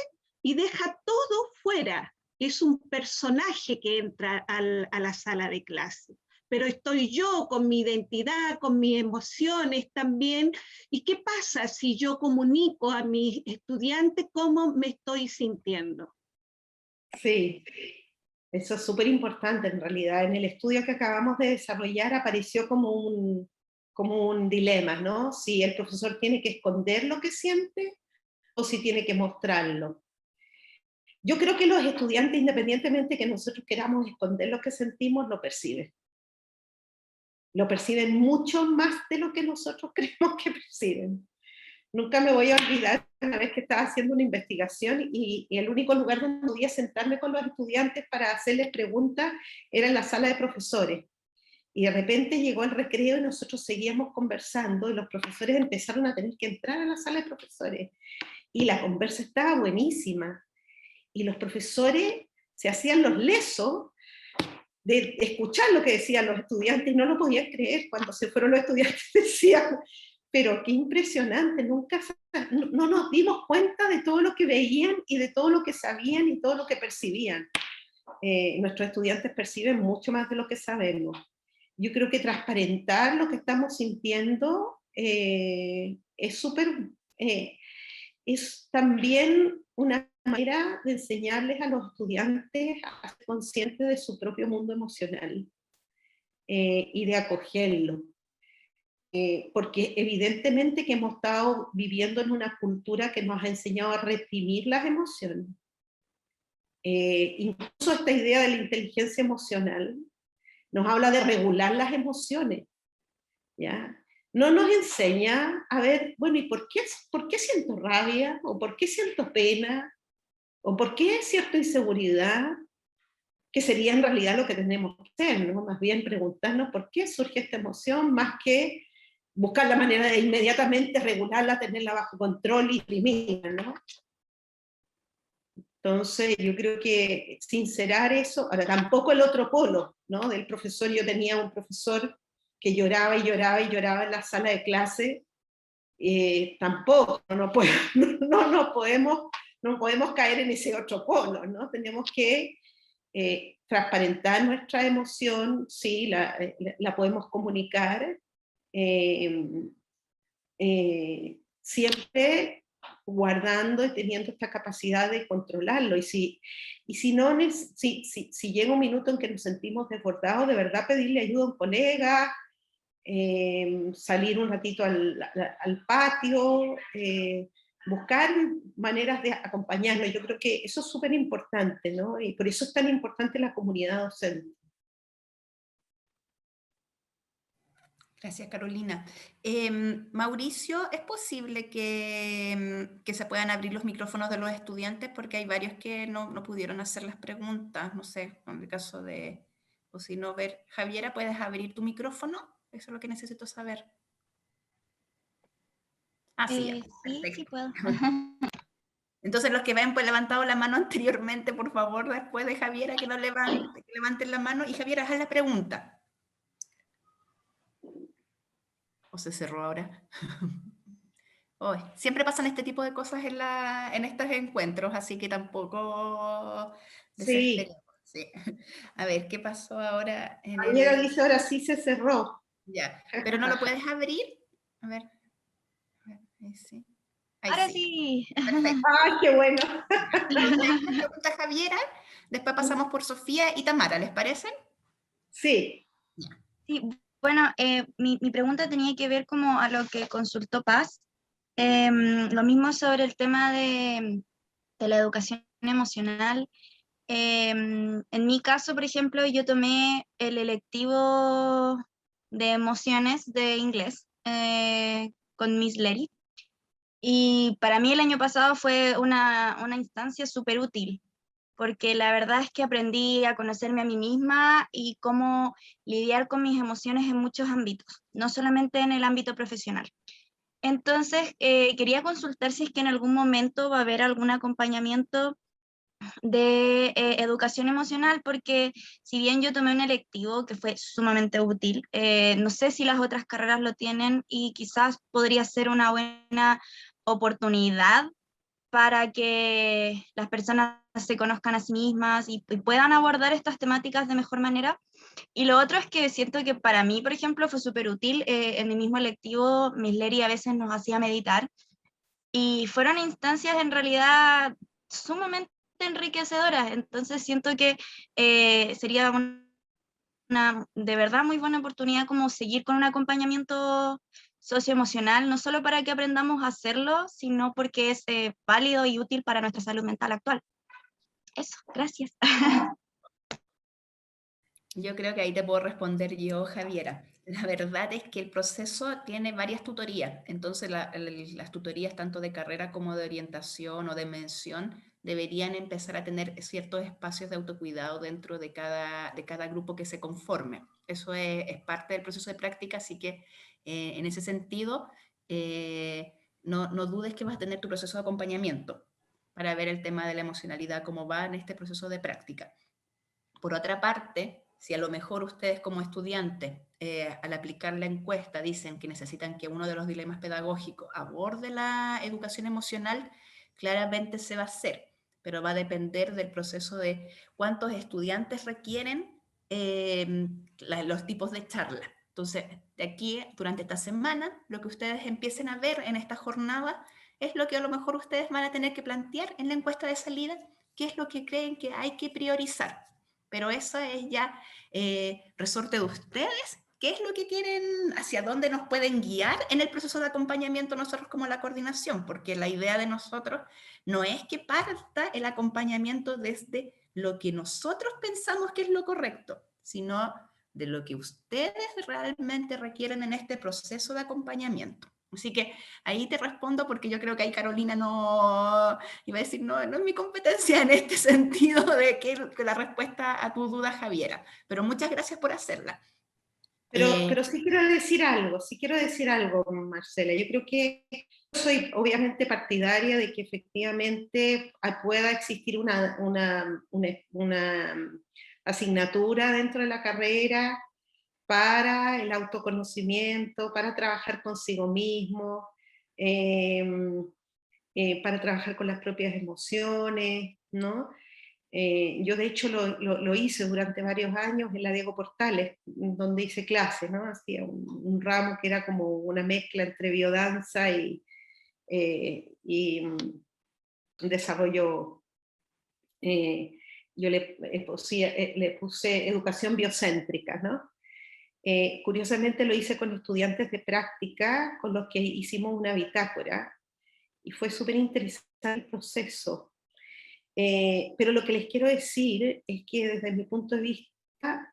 y deja todo fuera. Es un personaje que entra a la sala de clase. Pero estoy yo con mi identidad, con mis emociones también. ¿Y qué pasa si yo comunico a mis estudiantes cómo me estoy sintiendo? Sí, eso es súper importante en realidad. En el estudio que acabamos de desarrollar apareció como un dilema, ¿no? Si el profesor tiene que esconder lo que siente o si tiene que mostrarlo. Yo creo que los estudiantes, independientemente que nosotros queramos esconder lo que sentimos, lo perciben. Lo perciben mucho más de lo que nosotros creemos que perciben. Nunca me voy a olvidar una vez que estaba haciendo una investigación y el único lugar donde podía sentarme con los estudiantes para hacerles preguntas era en la sala de profesores. Y de repente llegó el recreo y nosotros seguíamos conversando y los profesores empezaron a tener que entrar a la sala de profesores. Y la conversa estaba buenísima. Y los profesores se hacían los lesos de escuchar lo que decían los estudiantes y no lo podían creer. Cuando se fueron los estudiantes decían, pero qué impresionante, no nos dimos cuenta de todo lo que veían y de todo lo que sabían y todo lo que percibían. Nuestros estudiantes perciben mucho más de lo que sabemos. Yo creo que transparentar lo que estamos sintiendo es súper... es también una manera de enseñarles a los estudiantes a ser conscientes de su propio mundo emocional y de acogerlo. Porque evidentemente que hemos estado viviendo en una cultura que nos ha enseñado a reprimir las emociones. Incluso esta idea de la inteligencia emocional nos habla de regular las emociones, ¿ya? No nos enseña a ver, bueno, ¿y por qué siento rabia? ¿O por qué siento pena? ¿O por qué siento inseguridad? Que sería en realidad lo que tenemos que hacer, ¿no? Más bien preguntarnos por qué surge esta emoción, más que buscar la manera de inmediatamente regularla, tenerla bajo control y reprimirla, ¿no? Entonces yo creo que sincerar eso, ahora tampoco el otro polo, ¿no? Del profesor, yo tenía un profesor que lloraba y lloraba y lloraba en la sala de clase, tampoco, no podemos no podemos caer en ese otro polo, ¿no? Tenemos que transparentar nuestra emoción, sí, la podemos comunicar, siempre guardando y teniendo esta capacidad de controlarlo. Y si llega un minuto en que nos sentimos desbordados, de verdad pedirle ayuda a un colega, salir un ratito al patio, buscar maneras de acompañarnos. Yo creo que eso es súper importante, ¿no? Y por eso es tan importante la comunidad docente. Gracias, Carolina. Mauricio, ¿es posible que se puedan abrir los micrófonos de los estudiantes? Porque hay varios que no pudieron hacer las preguntas, no sé, en el caso de, o si no, ver, Javiera, ¿puedes abrir tu micrófono? Eso es lo que necesito saber. Ah, sí, ya. Sí puedo. Entonces, los que ven pues levantado la mano anteriormente, por favor, después de Javiera, que levanten la mano. Y Javiera, haz la pregunta. ¿O se cerró ahora? Oh, siempre pasan este tipo de cosas en estos encuentros, así que tampoco desesperemos. Sí. A ver, ¿qué pasó ahora? Javiera dice, ahora sí se cerró. Ya, pero no lo puedes abrir. A ver, ahí sí. Ahí Ahora sí. sí. Perfecto. ¡Ay, qué bueno! Pregunta Javiera, después pasamos por Sofía y Tamara, ¿les parece? Sí. Sí, bueno, mi pregunta tenía que ver como a lo que consultó Paz. Lo mismo sobre el tema de la educación emocional. En mi caso, por ejemplo, yo tomé el electivo de emociones de inglés con Miss Letty. Y para mí el año pasado fue una instancia súper útil, porque la verdad es que aprendí a conocerme a mí misma y cómo lidiar con mis emociones en muchos ámbitos, no solamente en el ámbito profesional. Entonces, quería consultar si es que en algún momento va a haber algún acompañamiento de educación emocional, porque si bien yo tomé un electivo que fue sumamente útil, no sé si las otras carreras lo tienen y quizás podría ser una buena oportunidad para que las personas se conozcan a sí mismas y puedan abordar estas temáticas de mejor manera. Y lo otro es que siento que para mí, por ejemplo, fue súper útil. En mi mismo electivo, Miss Leri a veces nos hacía meditar y fueron instancias en realidad sumamente enriquecedoras. Entonces siento que sería una de verdad muy buena oportunidad como seguir con un acompañamiento socioemocional, no solo para que aprendamos a hacerlo, sino porque es válido y útil para nuestra salud mental actual. Eso, gracias. Yo creo que ahí te puedo responder yo, Javiera. La verdad es que el proceso tiene varias tutorías, entonces las tutorías tanto de carrera como de orientación o de mención deberían empezar a tener ciertos espacios de autocuidado dentro de cada grupo que se conforme. Eso es parte del proceso de práctica, así que en ese sentido no dudes que vas a tener tu proceso de acompañamiento para ver el tema de la emocionalidad, cómo va en este proceso de práctica. Por otra parte, si a lo mejor ustedes como estudiantes, al aplicar la encuesta, dicen que necesitan que uno de los dilemas pedagógicos aborde la educación emocional, claramente se va a hacer, pero va a depender del proceso de cuántos estudiantes requieren los tipos de charla. Entonces, de aquí, durante esta semana, lo que ustedes empiecen a ver en esta jornada es lo que a lo mejor ustedes van a tener que plantear en la encuesta de salida, qué es lo que creen que hay que priorizar. Pero eso es ya resorte de ustedes. ¿Qué es lo que quieren, hacia dónde nos pueden guiar en el proceso de acompañamiento nosotros como la coordinación? Porque la idea de nosotros no es que parta el acompañamiento desde lo que nosotros pensamos que es lo correcto, sino de lo que ustedes realmente requieren en este proceso de acompañamiento. Así que ahí te respondo porque yo creo que ahí Carolina no, iba a decir, no es mi competencia en este sentido de que la respuesta a tu duda, Javiera, pero muchas gracias por hacerla. Pero sí quiero decir algo, Marcela. Yo creo que soy obviamente partidaria de que efectivamente pueda existir una asignatura dentro de la carrera para el autoconocimiento, para trabajar consigo mismo. para trabajar con las propias emociones, ¿no? Yo de hecho lo hice durante varios años en la Diego Portales, donde hice clases, ¿no? Hacía un ramo que era como una mezcla entre biodanza y desarrollo, yo le puse educación biocéntrica, ¿no? Curiosamente lo hice con estudiantes de práctica, con los que hicimos una bitácora, y fue súper interesante el proceso. Pero lo que les quiero decir es que desde mi punto de vista,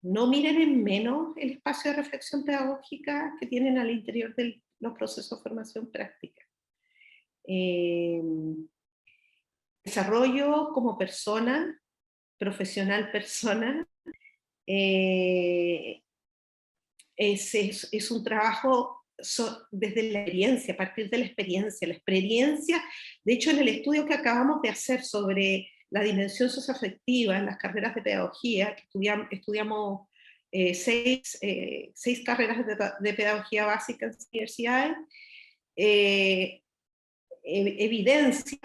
no miren en menos el espacio de reflexión pedagógica que tienen al interior de los procesos de formación práctica. Desarrollo como persona, profesional persona, es un trabajo desde la experiencia, a partir de la experiencia, de hecho en el estudio que acabamos de hacer sobre la dimensión socioafectiva en las carreras de pedagogía, que estudiamos 6 carreras de pedagogía básica en las universidades, evidencia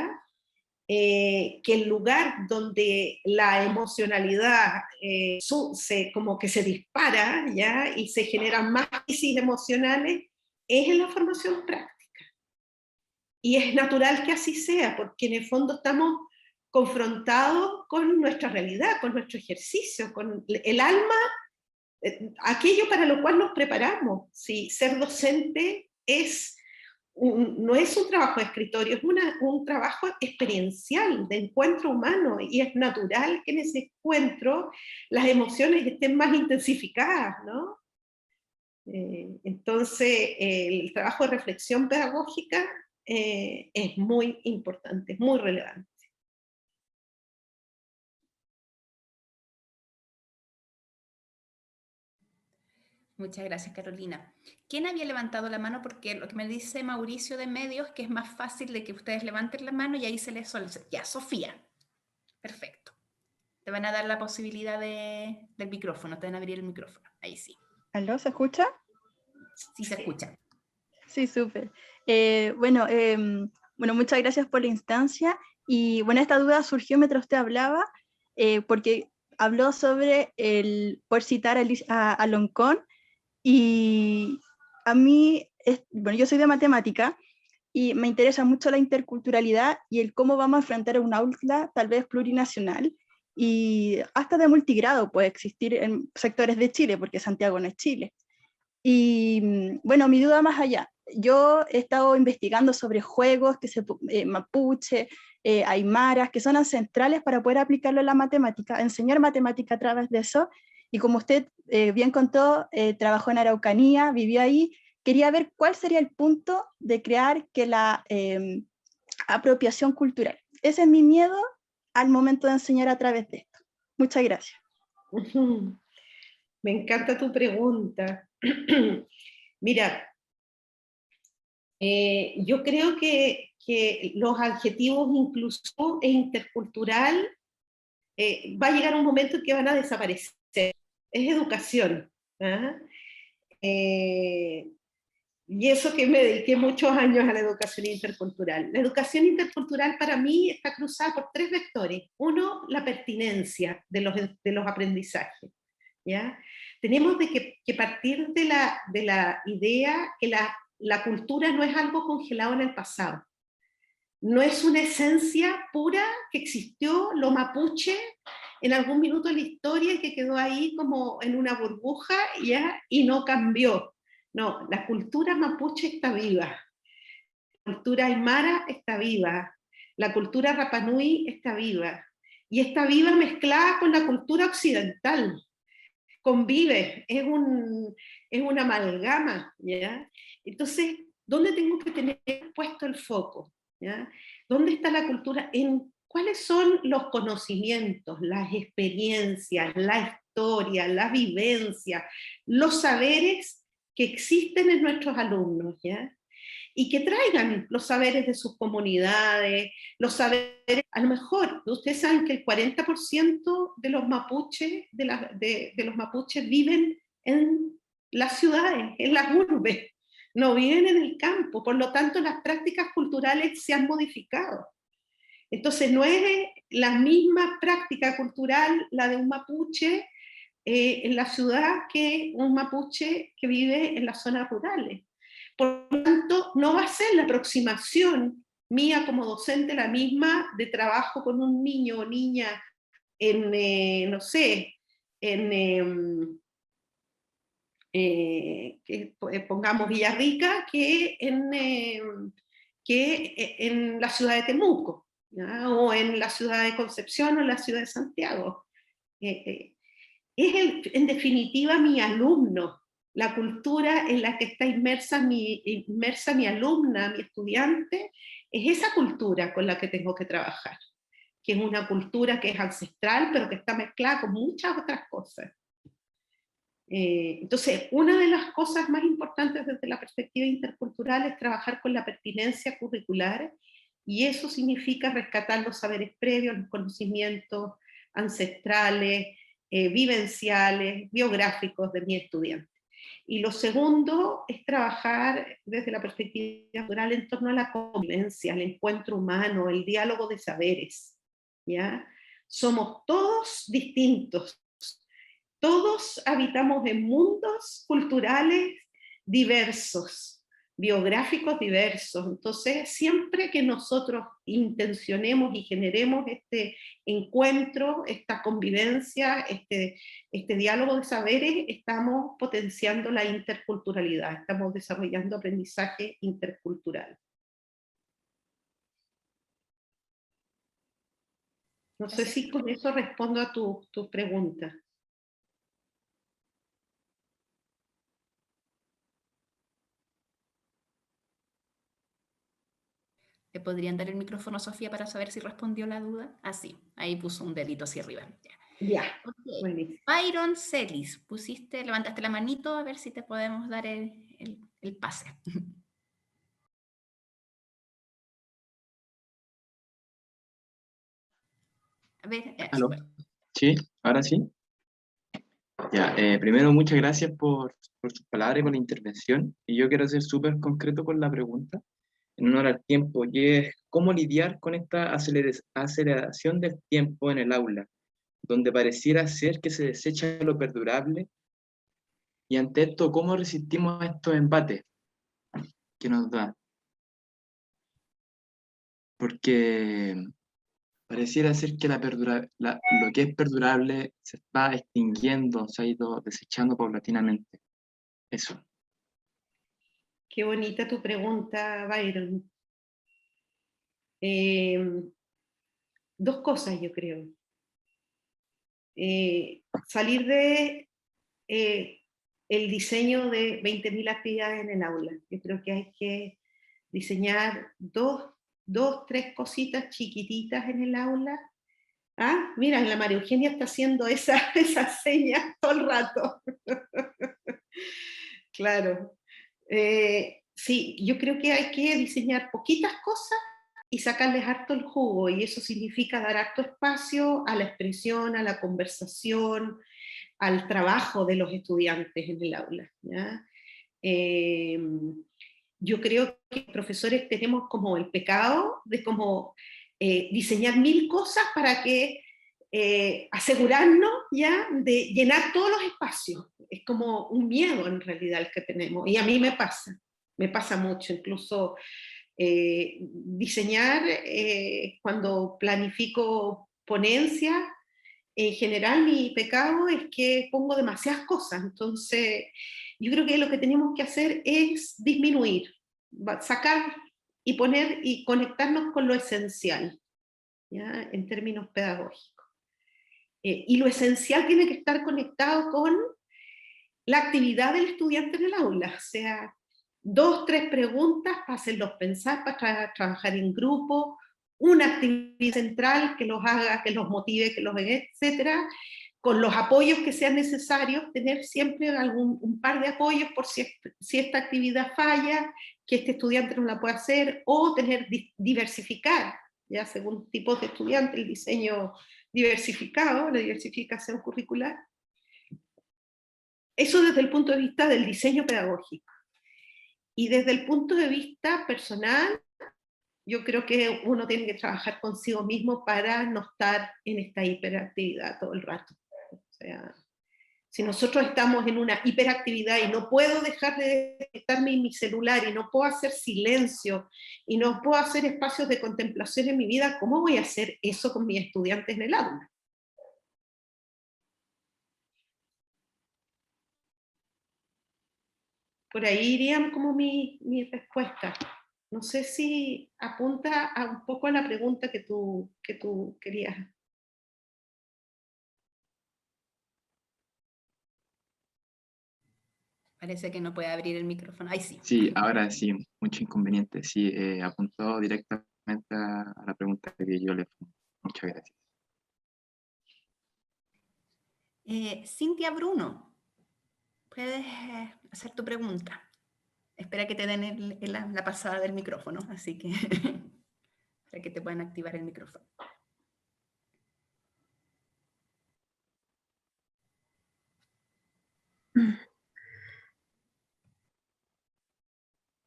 que el lugar donde la emocionalidad como que se dispara, ¿ya? Y se generan más crisis emocionales, es en la formación práctica. Y es natural que así sea, porque en el fondo estamos confrontados con nuestra realidad, con nuestro ejercicio, con el alma, aquello para lo cual nos preparamos. ¿Sí? Ser docente no es un trabajo de escritorio, es un trabajo experiencial, de encuentro humano, y es natural que en ese encuentro las emociones estén más intensificadas, ¿no? Entonces, el trabajo de reflexión pedagógica es muy importante, es muy relevante. Muchas gracias, Carolina. ¿Quién había levantado la mano? Porque lo que me dice Mauricio de Medios, que es más fácil de que ustedes levanten la mano y ahí se les solicita. Ya, Sofía. Perfecto. Te van a dar la posibilidad del micrófono, te van a abrir el micrófono. Ahí sí. ¿Aló? ¿Se escucha? Sí, se escucha. Sí, súper. Bueno, muchas gracias por la instancia. Y bueno, esta duda surgió mientras usted hablaba, porque habló sobre por citar a Loncón, y a mí, bueno, yo soy de matemática y me interesa mucho la interculturalidad y el cómo vamos a enfrentar un aula tal vez plurinacional y hasta de multigrado puede existir en sectores de Chile, porque Santiago no es Chile. Y bueno, mi duda más allá, yo he estado investigando sobre juegos mapuche, aymaras, que son ancestrales para poder aplicarlo en la matemática, enseñar matemática a través de eso. Y como usted bien contó, trabajó en Araucanía, vivió ahí, quería ver cuál sería el punto de crear que la apropiación cultural. Ese es mi miedo al momento de enseñar a través de esto. Muchas gracias. Me encanta tu pregunta. Mira, yo creo que los adjetivos inclusivo e intercultural va a llegar un momento en que van a desaparecer. Es educación. ¿Ah? Y eso que me dediqué muchos años a la educación intercultural. La educación intercultural para mí está cruzada por 3 vectores. Uno, la pertinencia de los aprendizajes. ¿Ya? Tenemos que partir de la idea que la cultura no es algo congelado en el pasado. No es una esencia pura que existió lo mapuche en algún minuto de la historia y que quedó ahí como en una burbuja, ¿ya? Y no cambió. No, la cultura mapuche está viva. La cultura aymara está viva. La cultura Rapa Nui está viva. Y está viva mezclada con la cultura occidental. Convive, es una amalgama, ¿ya? Entonces, ¿dónde tengo que tener puesto el foco? ¿Ya? ¿Dónde está la cultura? En cuáles son los conocimientos, las experiencias, la historia, la vivencia, los saberes que existen en nuestros alumnos, ¿ya? Y que traigan los saberes de sus comunidades, los saberes, a lo mejor, ustedes saben que el 40% de los mapuches, de los mapuches viven en las ciudades, en las urbes, no viven en el campo, por lo tanto las prácticas culturales se han modificado. Entonces no es la misma práctica cultural la de un mapuche en la ciudad que un mapuche que vive en las zonas rurales. Por lo tanto, no va a ser la aproximación mía como docente la misma de trabajo con un niño o niña en, no sé, en, pongamos Villarrica, que en la ciudad de Temuco, ¿ya? O en la ciudad de Concepción o en la ciudad de Santiago. En definitiva mi alumno, la cultura en la que está inmersa mi alumna, mi estudiante, es esa cultura con la que tengo que trabajar, que es una cultura que es ancestral, pero que está mezclada con muchas otras cosas. Entonces, una de las cosas más importantes desde la perspectiva intercultural es trabajar con la pertinencia curricular, y eso significa rescatar los saberes previos, los conocimientos ancestrales, vivenciales, biográficos de mi estudiante. Y lo segundo es trabajar desde la perspectiva cultural en torno a la convivencia, el encuentro humano, el diálogo de saberes, ¿ya? Somos todos distintos, todos habitamos en mundos culturales diversos, biográficos diversos. Entonces, siempre que nosotros intencionemos y generemos este encuentro, esta convivencia, este diálogo de saberes, estamos potenciando la interculturalidad, estamos desarrollando aprendizaje intercultural. No sé si con eso respondo a tu pregunta. ¿Le podrían dar el micrófono a Sofía para saber si respondió la duda? Ah, sí, ahí puso un dedito hacia arriba. Ya. Okay. Buenísimo. Byron Celis, levantaste la manito, a ver si te podemos dar el pase. A ver, ¿Aló? Sí, ahora sí. Ya, primero muchas gracias por sus palabras y por la intervención. Y yo quiero ser súper concreto con la pregunta, en honor al tiempo, y es cómo lidiar con esta aceleración del tiempo en el aula, donde pareciera ser que se desecha lo perdurable, y ante esto, ¿cómo resistimos a estos embates que nos da? Porque pareciera ser que lo que es perdurable se está extinguiendo, se ha ido desechando paulatinamente. Eso. Qué bonita tu pregunta, Byron. Dos cosas, yo creo. Salir de el diseño de 20.000 actividades en el aula. Yo creo que hay que diseñar dos, tres cositas chiquititas en el aula. Ah, mira, la María Eugenia está haciendo esas señas todo el rato. Claro. Sí, yo creo que hay que diseñar poquitas cosas y sacarles harto el jugo, y eso significa dar harto espacio a la expresión, a la conversación, al trabajo de los estudiantes en el aula, ¿ya? Yo creo que los profesores tenemos como el pecado de como diseñar 1000 cosas para que asegurarnos ya de llenar todos los espacios. Es como un miedo en realidad el que tenemos, y a mí me pasa mucho, incluso diseñar cuando planifico ponencias. En general mi pecado es que pongo demasiadas cosas, entonces yo creo que lo que tenemos que hacer es disminuir, sacar y poner y conectarnos con lo esencial, ¿ya? En términos pedagógicos. Y lo esencial tiene que estar conectado con la actividad del estudiante en el aula, o sea, 2, 3 preguntas para hacerlos pensar, para trabajar en grupo, una actividad central que los haga, que los motive, que los etcétera, con los apoyos que sean necesarios, tener siempre un par de apoyos por si esta actividad falla, que este estudiante no la pueda hacer, o diversificar, ya según tipos de estudiante, el diseño diversificado, la diversificación curricular. Eso desde el punto de vista del diseño pedagógico. Y desde el punto de vista personal, yo creo que uno tiene que trabajar consigo mismo para no estar en esta hiperactividad todo el rato. O sea, si nosotros estamos en una hiperactividad y no puedo dejar de desconectarme en mi celular y no puedo hacer silencio y no puedo hacer espacios de contemplación en mi vida, ¿cómo voy a hacer eso con mis estudiantes en el aula? Por ahí irían como mi respuesta. No sé si apunta a un poco a la pregunta que tú querías. Parece que no puede abrir el micrófono. Ahí sí. Sí, ahora sí, mucho inconveniente. Sí, apuntó directamente a la pregunta que yo le formulé. Muchas gracias. Cintia Bruno, puedes hacer tu pregunta. Espera que te den la pasada del micrófono, así que para que te puedan activar el micrófono.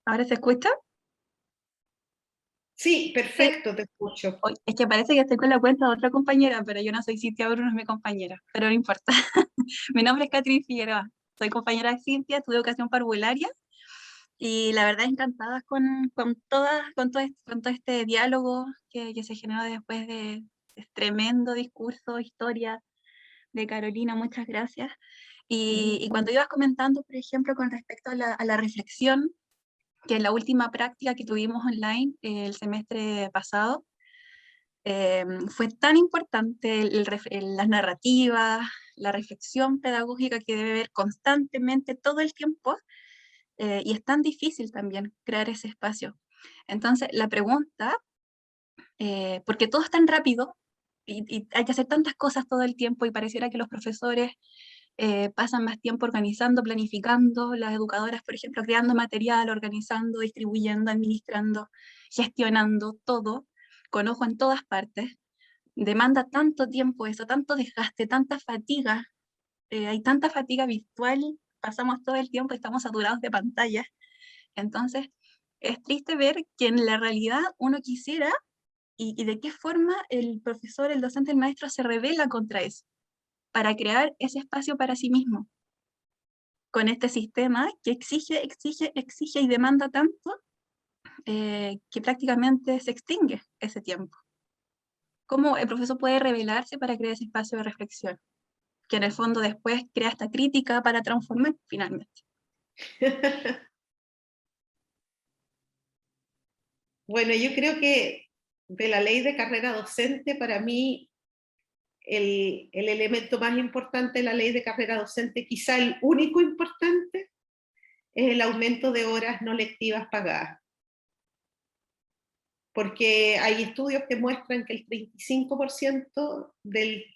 ¿Ahora se escucha? Sí, perfecto, te escucho. Oye, es que parece que estoy con la cuenta de otra compañera, pero yo no soy Cintia Bruno, es mi compañera, pero no importa. Mi nombre es Catherine Figueroa, soy compañera de Cintia, estudio educación parvularia, y la verdad encantada con todo este diálogo que se generó después de tremendo discurso, historia de Carolina, muchas gracias. Y cuando ibas comentando, por ejemplo, con respecto a la reflexión, que en la última práctica que tuvimos online el semestre pasado, fue tan importante las narrativas, la reflexión pedagógica que debe haber constantemente todo el tiempo, y es tan difícil también crear ese espacio. Entonces, la pregunta, porque todo es tan rápido y hay que hacer tantas cosas todo el tiempo y pareciera que los profesores pasan más tiempo organizando, planificando, las educadoras, por ejemplo, creando material, organizando, distribuyendo, administrando, gestionando todo, con ojo en todas partes. Demanda tanto tiempo eso, tanto desgaste, tanta fatiga, hay tanta fatiga virtual, pasamos todo el tiempo, estamos saturados de pantallas. Entonces, es triste ver que en la realidad uno quisiera y de qué forma el profesor, el docente, el maestro se rebela contra eso, para crear ese espacio para sí mismo, con este sistema que exige y demanda tanto que prácticamente se extingue ese tiempo. ¿Cómo el profesor puede rebelarse para crear ese espacio de reflexión? Que en el fondo después crea esta crítica para transformar finalmente. Bueno, yo creo que de la ley de carrera docente, para mí, el elemento más importante de la ley de carrera docente, quizá el único importante, es el aumento de horas no lectivas pagadas. Porque hay estudios que muestran que el 35% de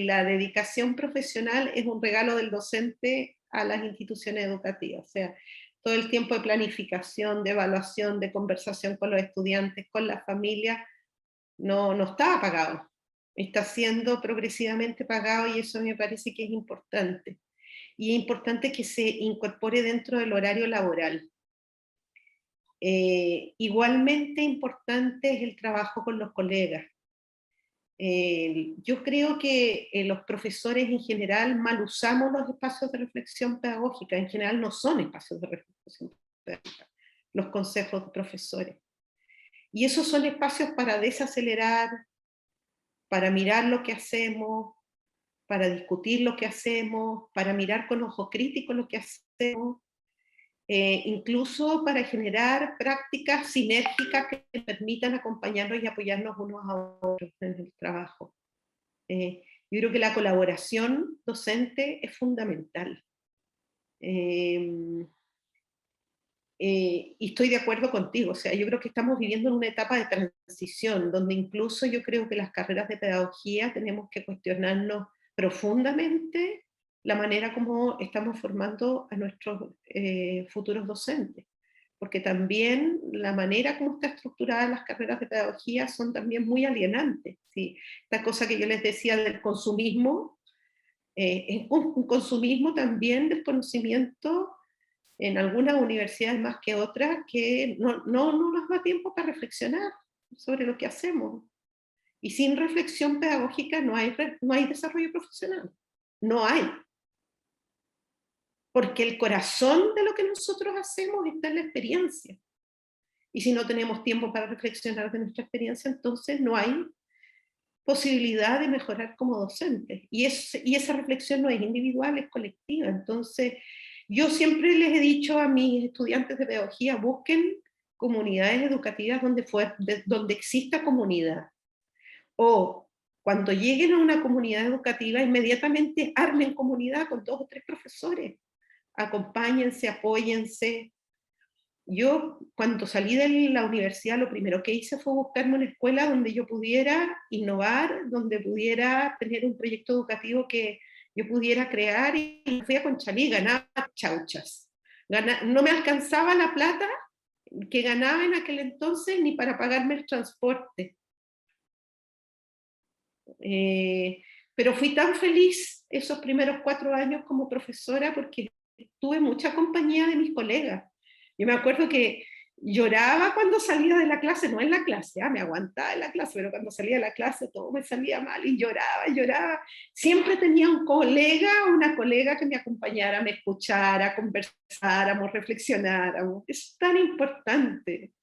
la dedicación profesional es un regalo del docente a las instituciones educativas. O sea, todo el tiempo de planificación, de evaluación, de conversación con los estudiantes, con las familias, no estaba pagado. Está siendo progresivamente pagado y eso me parece que es importante. Y es importante que se incorpore dentro del horario laboral. Igualmente importante es el trabajo con los colegas. Yo creo que los profesores en general mal usamos los espacios de reflexión pedagógica, en general no son espacios de reflexión pedagógica, los consejos de profesores. Y esos son espacios para desacelerar, para mirar lo que hacemos, para discutir lo que hacemos, para mirar con ojo crítico lo que hacemos, incluso para generar prácticas sinérgicas que permitan acompañarnos y apoyarnos unos a otros en el trabajo. Yo creo que la colaboración docente es fundamental. Y estoy de acuerdo contigo, o sea, yo creo que estamos viviendo en una etapa de transición, donde incluso yo creo que las carreras de pedagogía tenemos que cuestionarnos profundamente la manera como estamos formando a nuestros futuros docentes, porque también la manera como está estructurada las carreras de pedagogía son también muy alienantes, ¿sí? Esta cosa que yo les decía del consumismo, es un consumismo también del conocimiento en algunas universidades más que otras, que no nos da tiempo para reflexionar sobre lo que hacemos. Y sin reflexión pedagógica no hay desarrollo profesional. No hay. Porque el corazón de lo que nosotros hacemos está en la experiencia. Y si no tenemos tiempo para reflexionar de nuestra experiencia, entonces no hay posibilidad de mejorar como docentes. Y esa reflexión no es individual, es colectiva. Entonces, yo siempre les he dicho a mis estudiantes de pedagogía, busquen comunidades educativas donde exista comunidad. O cuando lleguen a una comunidad educativa, inmediatamente armen comunidad con 2 o 3 profesores. Acompáñense, apóyense. Yo, cuando salí de la universidad, lo primero que hice fue buscarme una escuela donde yo pudiera innovar, donde pudiera tener un proyecto educativo que yo pudiera crear, y fui a Conchalí, ganaba chauchas. No me alcanzaba la plata que ganaba en aquel entonces ni para pagarme el transporte. Pero fui tan feliz esos primeros 4 años como profesora porque tuve mucha compañía de mis colegas. Yo me acuerdo que lloraba cuando salía de la clase, no en la clase, me aguantaba en la clase, pero cuando salía de la clase todo me salía mal y lloraba. Siempre tenía un colega o una colega que me acompañara, me escuchara, conversáramos, reflexionáramos. Es tan importante,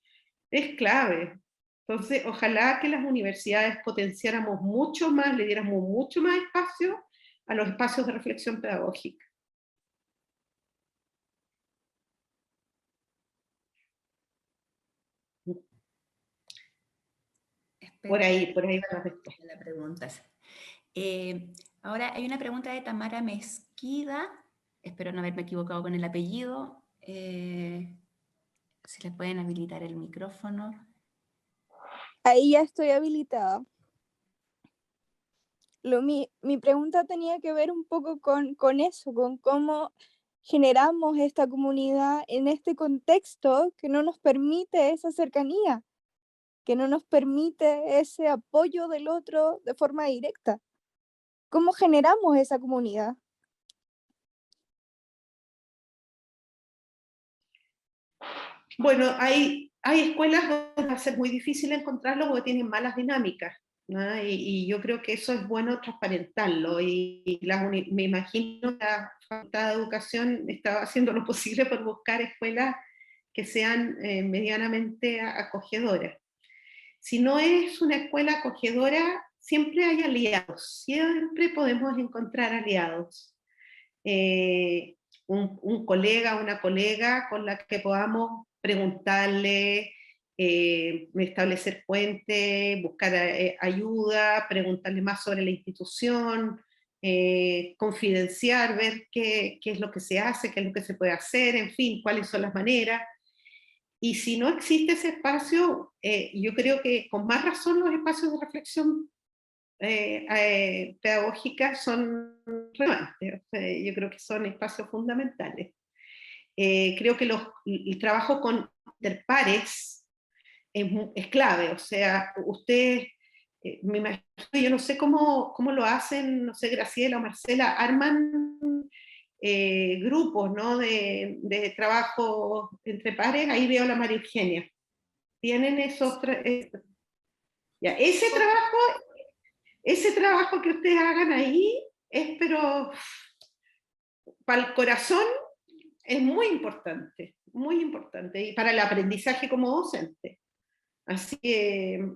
es clave. Entonces, ojalá que las universidades potenciáramos mucho más, le diéramos mucho más espacio a los espacios de reflexión pedagógica. Por ahí van las respuestas. La pregunta. Ahora hay una pregunta de Tamara Mezquida, espero no haberme equivocado con el apellido. Si le pueden habilitar el micrófono. Ahí ya estoy habilitada. Mi pregunta tenía que ver un poco con eso, con cómo generamos esta comunidad en este contexto que no nos permite esa cercanía, que no nos permite ese apoyo del otro de forma directa. ¿Cómo generamos esa comunidad? Bueno, hay escuelas donde va a ser muy difícil encontrarlo porque tienen malas dinámicas, ¿no? Y yo creo que eso es bueno transparentarlo, y me imagino que la Facultad de Educación estaba haciendo lo posible por buscar escuelas que sean medianamente acogedoras. Si no es una escuela acogedora, siempre hay aliados, siempre podemos encontrar aliados. Un colega, una colega con la que podamos preguntarle, establecer puentes, buscar ayuda, preguntarle más sobre la institución, confidenciar, ver qué es lo que se hace, qué es lo que se puede hacer, en fin, cuáles son las maneras. Y si no existe ese espacio, yo creo que con más razón los espacios de reflexión pedagógicas son relevantes. Yo creo que son espacios fundamentales. Creo que el trabajo con interpares es clave. O sea, ustedes, me imagino, yo no sé cómo lo hacen, no sé, Graciela o Marcela, arman grupos, ¿no? de trabajo entre pares. Ahí veo a la María Eugenia. Tienen esos... ya, ese trabajo que ustedes hagan ahí es, pero para el corazón es muy importante, y para el aprendizaje como docente. Así que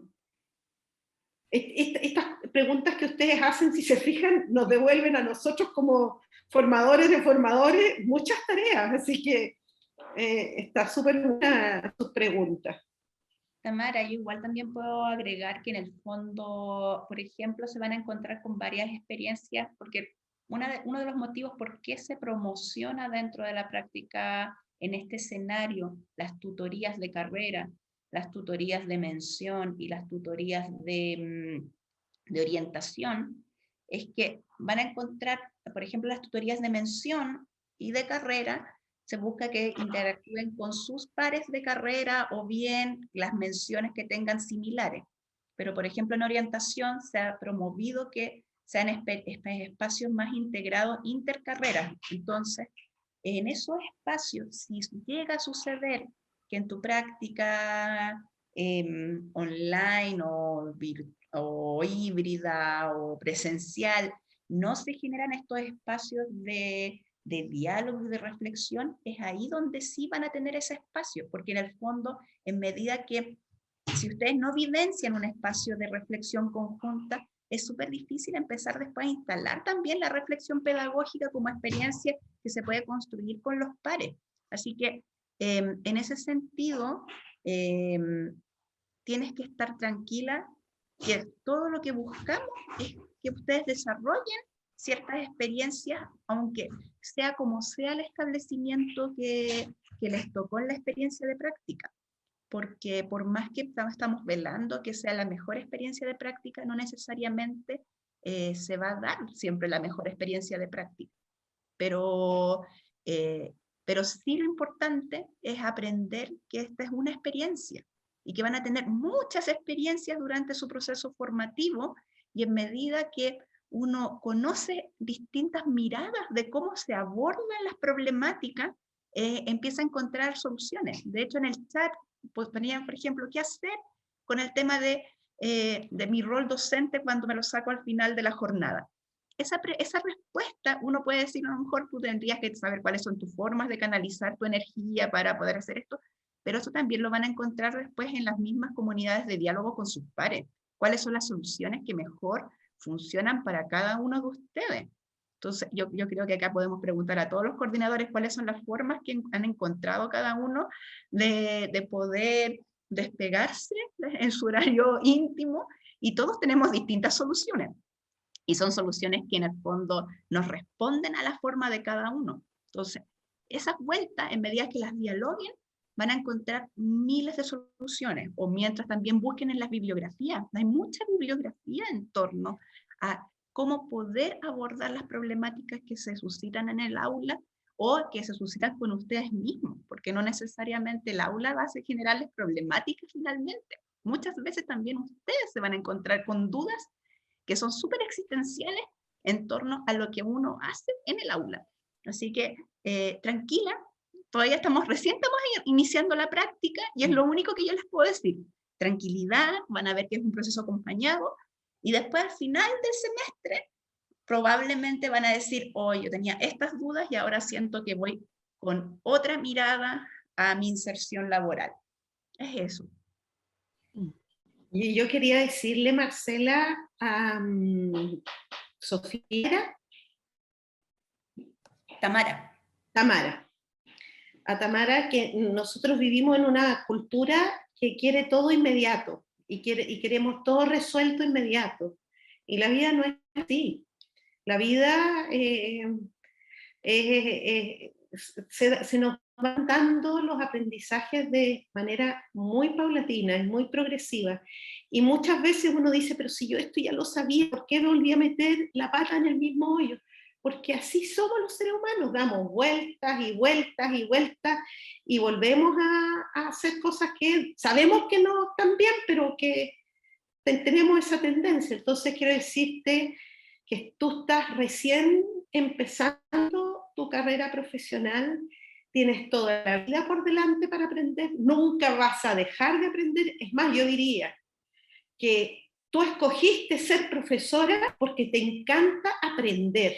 estas preguntas que ustedes hacen, si se fijan, nos devuelven a nosotros como formadores de formadores muchas tareas, así que está súper buena sus preguntas. Tamara, yo igual también puedo agregar que en el fondo, por ejemplo, se van a encontrar con varias experiencias, porque uno de los motivos por qué se promociona dentro de la práctica en este escenario las tutorías de carrera, las tutorías de mención y las tutorías de orientación, es que van a encontrar, por ejemplo, las tutorías de mención y de carrera, se busca que interactúen con sus pares de carrera o bien las menciones que tengan similares. Pero, por ejemplo, en orientación se ha promovido que sean espacios más integrados intercarreras. Entonces, en esos espacios, si llega a suceder que en tu práctica online o híbrida o presencial no se generan estos espacios de diálogo y de reflexión, es ahí donde sí van a tener ese espacio, porque en el fondo, en medida que si ustedes no vivencian un espacio de reflexión conjunta, es súper difícil empezar después a instalar también la reflexión pedagógica como experiencia que se puede construir con los pares. Así que en ese sentido, tienes que estar tranquila que todo lo que buscamos es que ustedes desarrollen ciertas experiencias, aunque sea como sea el establecimiento que les tocó en la experiencia de práctica. Porque por más que estamos velando que sea la mejor experiencia de práctica, no necesariamente se va a dar siempre la mejor experiencia de práctica. Pero sí lo importante es aprender que esta es una experiencia y que van a tener muchas experiencias durante su proceso formativo, y en medida que uno conoce distintas miradas de cómo se abordan las problemáticas, empieza a encontrar soluciones. De hecho, en el chat pues ponían, por ejemplo, ¿qué hacer con el tema de mi rol docente cuando me lo saco al final de la jornada? Esa respuesta, uno puede decir, a lo mejor tú tendrías que saber cuáles son tus formas de canalizar tu energía para poder hacer esto, pero eso también lo van a encontrar después en las mismas comunidades de diálogo con sus pares. ¿Cuáles son las soluciones que mejor funcionan para cada uno de ustedes? Entonces, yo creo que acá podemos preguntar a todos los coordinadores cuáles son las formas que han encontrado cada uno de poder despegarse en su horario íntimo, y todos tenemos distintas soluciones. Y son soluciones que en el fondo nos responden a la forma de cada uno. Entonces, esas vueltas, en medida que las dialoguen, van a encontrar miles de soluciones, o mientras también busquen en las bibliografías. Hay mucha bibliografía en torno a cómo poder abordar las problemáticas que se suscitan en el aula o que se suscitan con ustedes mismos, porque no necesariamente el aula va a generarles problemáticas finalmente. Muchas veces también ustedes se van a encontrar con dudas que son súper existenciales en torno a lo que uno hace en el aula. Así que tranquila, todavía recién estamos iniciando la práctica y es lo único que yo les puedo decir. Tranquilidad, van a ver que es un proceso acompañado, y después al final del semestre probablemente van a decir, oh, yo tenía estas dudas y ahora siento que voy con otra mirada a mi inserción laboral. Es eso. Y yo quería decirle, Marcela, a Sofía. Tamara, que nosotros vivimos en una cultura que quiere todo inmediato y queremos todo resuelto inmediato. Y la vida no es así. La vida se nos van dando los aprendizajes de manera muy paulatina y muy progresiva. Y muchas veces uno dice, pero si yo esto ya lo sabía, ¿por qué volví a meter la pata en el mismo hoyo? Porque así somos los seres humanos, damos vueltas y vueltas y vueltas y volvemos a hacer cosas que sabemos que no están bien, pero que tenemos esa tendencia. Entonces quiero decirte que tú estás recién empezando tu carrera profesional, tienes toda la vida por delante para aprender, nunca vas a dejar de aprender. Es más, yo diría que tú escogiste ser profesora porque te encanta aprender.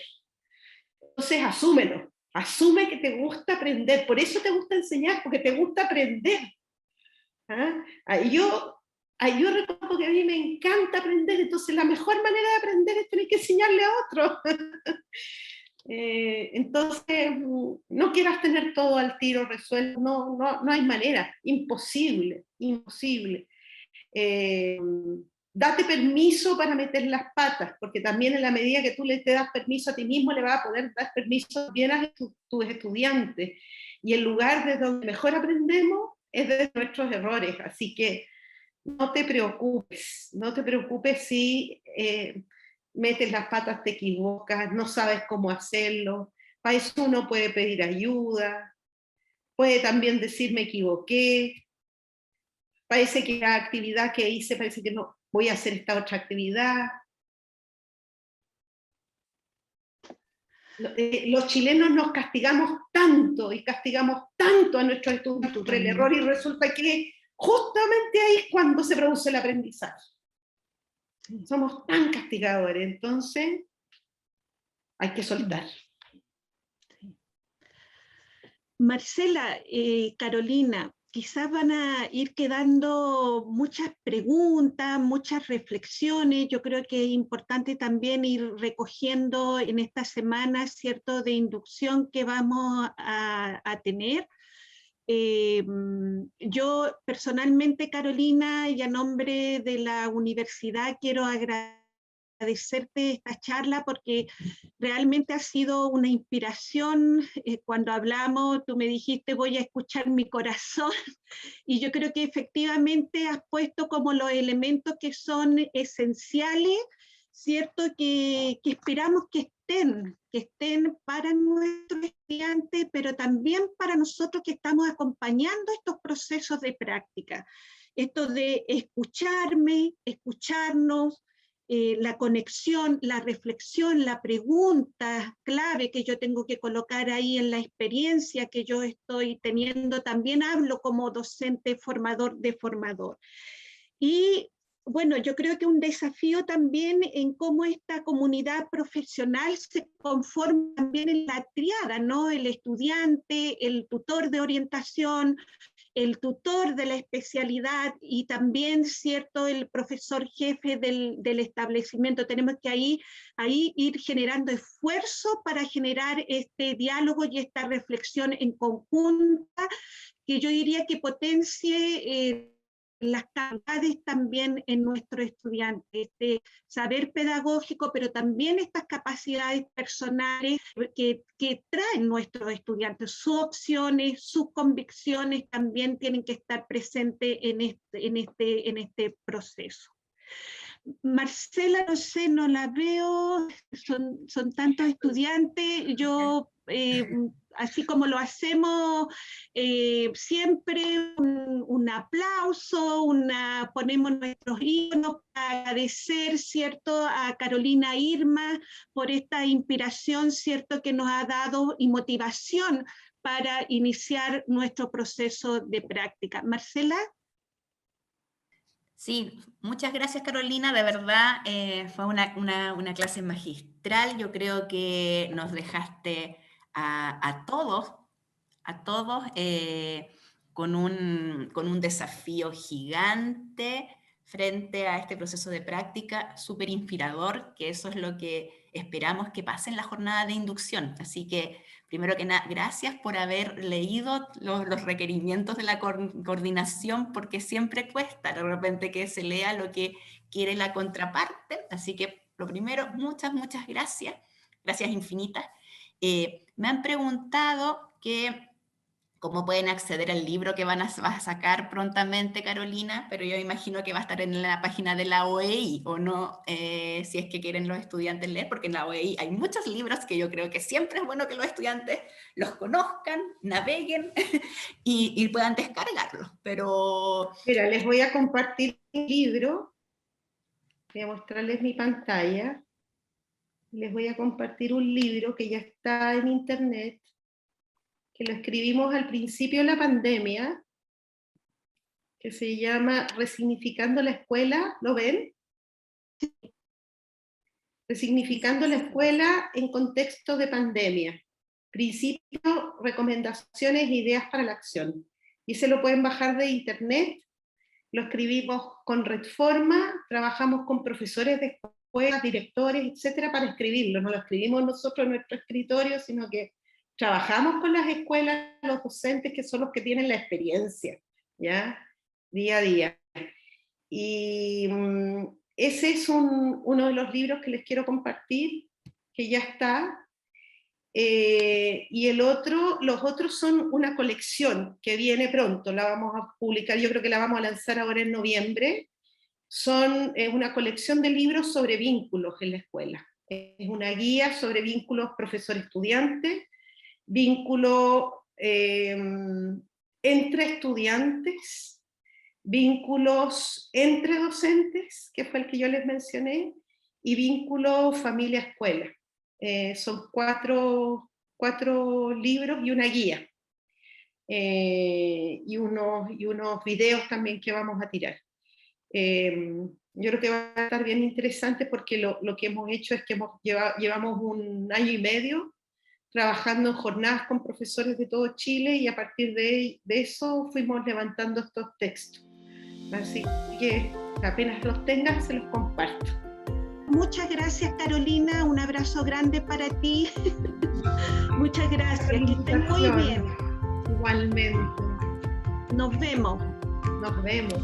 Entonces asúmelo, asume que te gusta aprender, por eso te gusta enseñar, porque te gusta aprender. ¿Ah? Yo recuerdo que a mí me encanta aprender, entonces la mejor manera de aprender es tener que enseñarle a otro. Entonces, no quieras tener todo al tiro resuelto, no hay manera, imposible. Date permiso para meter las patas, porque también en la medida que tú te das permiso a ti mismo, le vas a poder dar permiso bien a tus estudiantes. Y el lugar desde donde mejor aprendemos es desde nuestros errores, así que no te preocupes si metes las patas, te equivocas, no sabes cómo hacerlo. Para eso uno puede pedir ayuda, puede también decir me equivoqué, parece que la actividad que hice, parece que no, voy a hacer esta otra actividad. Los chilenos nos castigamos tanto y castigamos tanto a nuestros estudiantes por el error, y resulta que justamente ahí es cuando se produce el aprendizaje. Somos tan castigadores, entonces hay que soltar. Marcela, Carolina, quizás van a ir quedando muchas preguntas, muchas reflexiones. Yo creo que es importante también ir recogiendo en esta semana, ¿cierto?, de inducción que vamos a tener. Yo personalmente, Carolina, y a nombre de la universidad, quiero agradecerte esta charla porque realmente ha sido una inspiración. Cuando hablamos, tú me dijiste, voy a escuchar mi corazón, y yo creo que efectivamente has puesto como los elementos que son esenciales, ¿cierto? Que esperamos que estén para nuestros estudiantes, pero también para nosotros que estamos acompañando estos procesos de práctica. Esto de escucharme, escucharnos, la conexión, la reflexión, la pregunta clave que yo tengo que colocar ahí en la experiencia que yo estoy teniendo. También hablo como docente formador de formador. Y bueno, yo creo que un desafío también en cómo esta comunidad profesional se conforma también en la triada, ¿no? El estudiante, el tutor de orientación, el tutor de la especialidad y también, ¿cierto?, el profesor jefe del establecimiento. Tenemos que ahí ir generando esfuerzo para generar este diálogo y esta reflexión en conjunta, que yo diría que potencie las capacidades también en nuestro estudiante, este saber pedagógico, pero también estas capacidades personales que traen nuestros estudiantes, sus opciones, sus convicciones también tienen que estar presentes en este proceso. Marcela, no sé, no la veo, son tantos estudiantes, yo, así como lo hacemos siempre, un aplauso, ponemos nuestros himnos para agradecer, ¿cierto?, a Carolina Irma por esta inspiración, ¿cierto?, que nos ha dado y motivación para iniciar nuestro proceso de práctica. Marcela. Sí, muchas gracias, Carolina, de verdad fue una clase magistral. Yo creo que nos dejaste a todos con un desafío gigante frente a este proceso de práctica, súper inspirador, que eso es lo que esperamos que pase en la jornada de inducción. Así que, primero que nada, gracias por haber leído los requerimientos de la coordinación, porque siempre cuesta de repente que se lea lo que quiere la contraparte. Así que, lo primero, muchas gracias, gracias infinitas. Me han preguntado cómo pueden acceder al libro que vas a sacar prontamente, Carolina, pero yo imagino que va a estar en la página de la OEI, ¿o no? Si es que quieren los estudiantes leer, porque en la OEI hay muchos libros que yo creo que siempre es bueno que los estudiantes los conozcan, naveguen y puedan descargarlos. Pero mira, les voy a compartir un libro, voy a mostrarles mi pantalla, les voy a compartir un libro que ya está en internet, que lo escribimos al principio de la pandemia, que se llama Resignificando la Escuela. ¿Lo ven? Resignificando la Escuela en contexto de pandemia. Principios, recomendaciones e ideas para la acción. Y se lo pueden bajar de internet. Lo escribimos con Redforma, trabajamos con profesores de escuelas, directores, etcétera, para escribirlo. No lo escribimos nosotros en nuestro escritorio, sino que trabajamos con las escuelas, los docentes, que son los que tienen la experiencia, ¿ya? Día a día. Y ese es uno de los libros que les quiero compartir, que ya está. Y los otros son una colección que viene pronto, la vamos a publicar, yo creo que la vamos a lanzar ahora en noviembre. Es una colección de libros sobre vínculos en la escuela. Es una guía sobre vínculos profesor-estudiante, vínculos entre estudiantes, vínculos entre docentes, que fue el que yo les mencioné, y vínculos familia-escuela. Son cuatro libros y una guía. Y unos videos también que vamos a tirar. Yo creo que va a estar bien interesante porque lo que hemos hecho es que llevamos 1 año y medio trabajando en jornadas con profesores de todo Chile, y a partir de eso fuimos levantando estos textos. Así que apenas los tengan, se los comparto. Muchas gracias, Carolina, un abrazo grande para ti. Muchas gracias, que estén muy bien. Igualmente. Nos vemos. Nos vemos.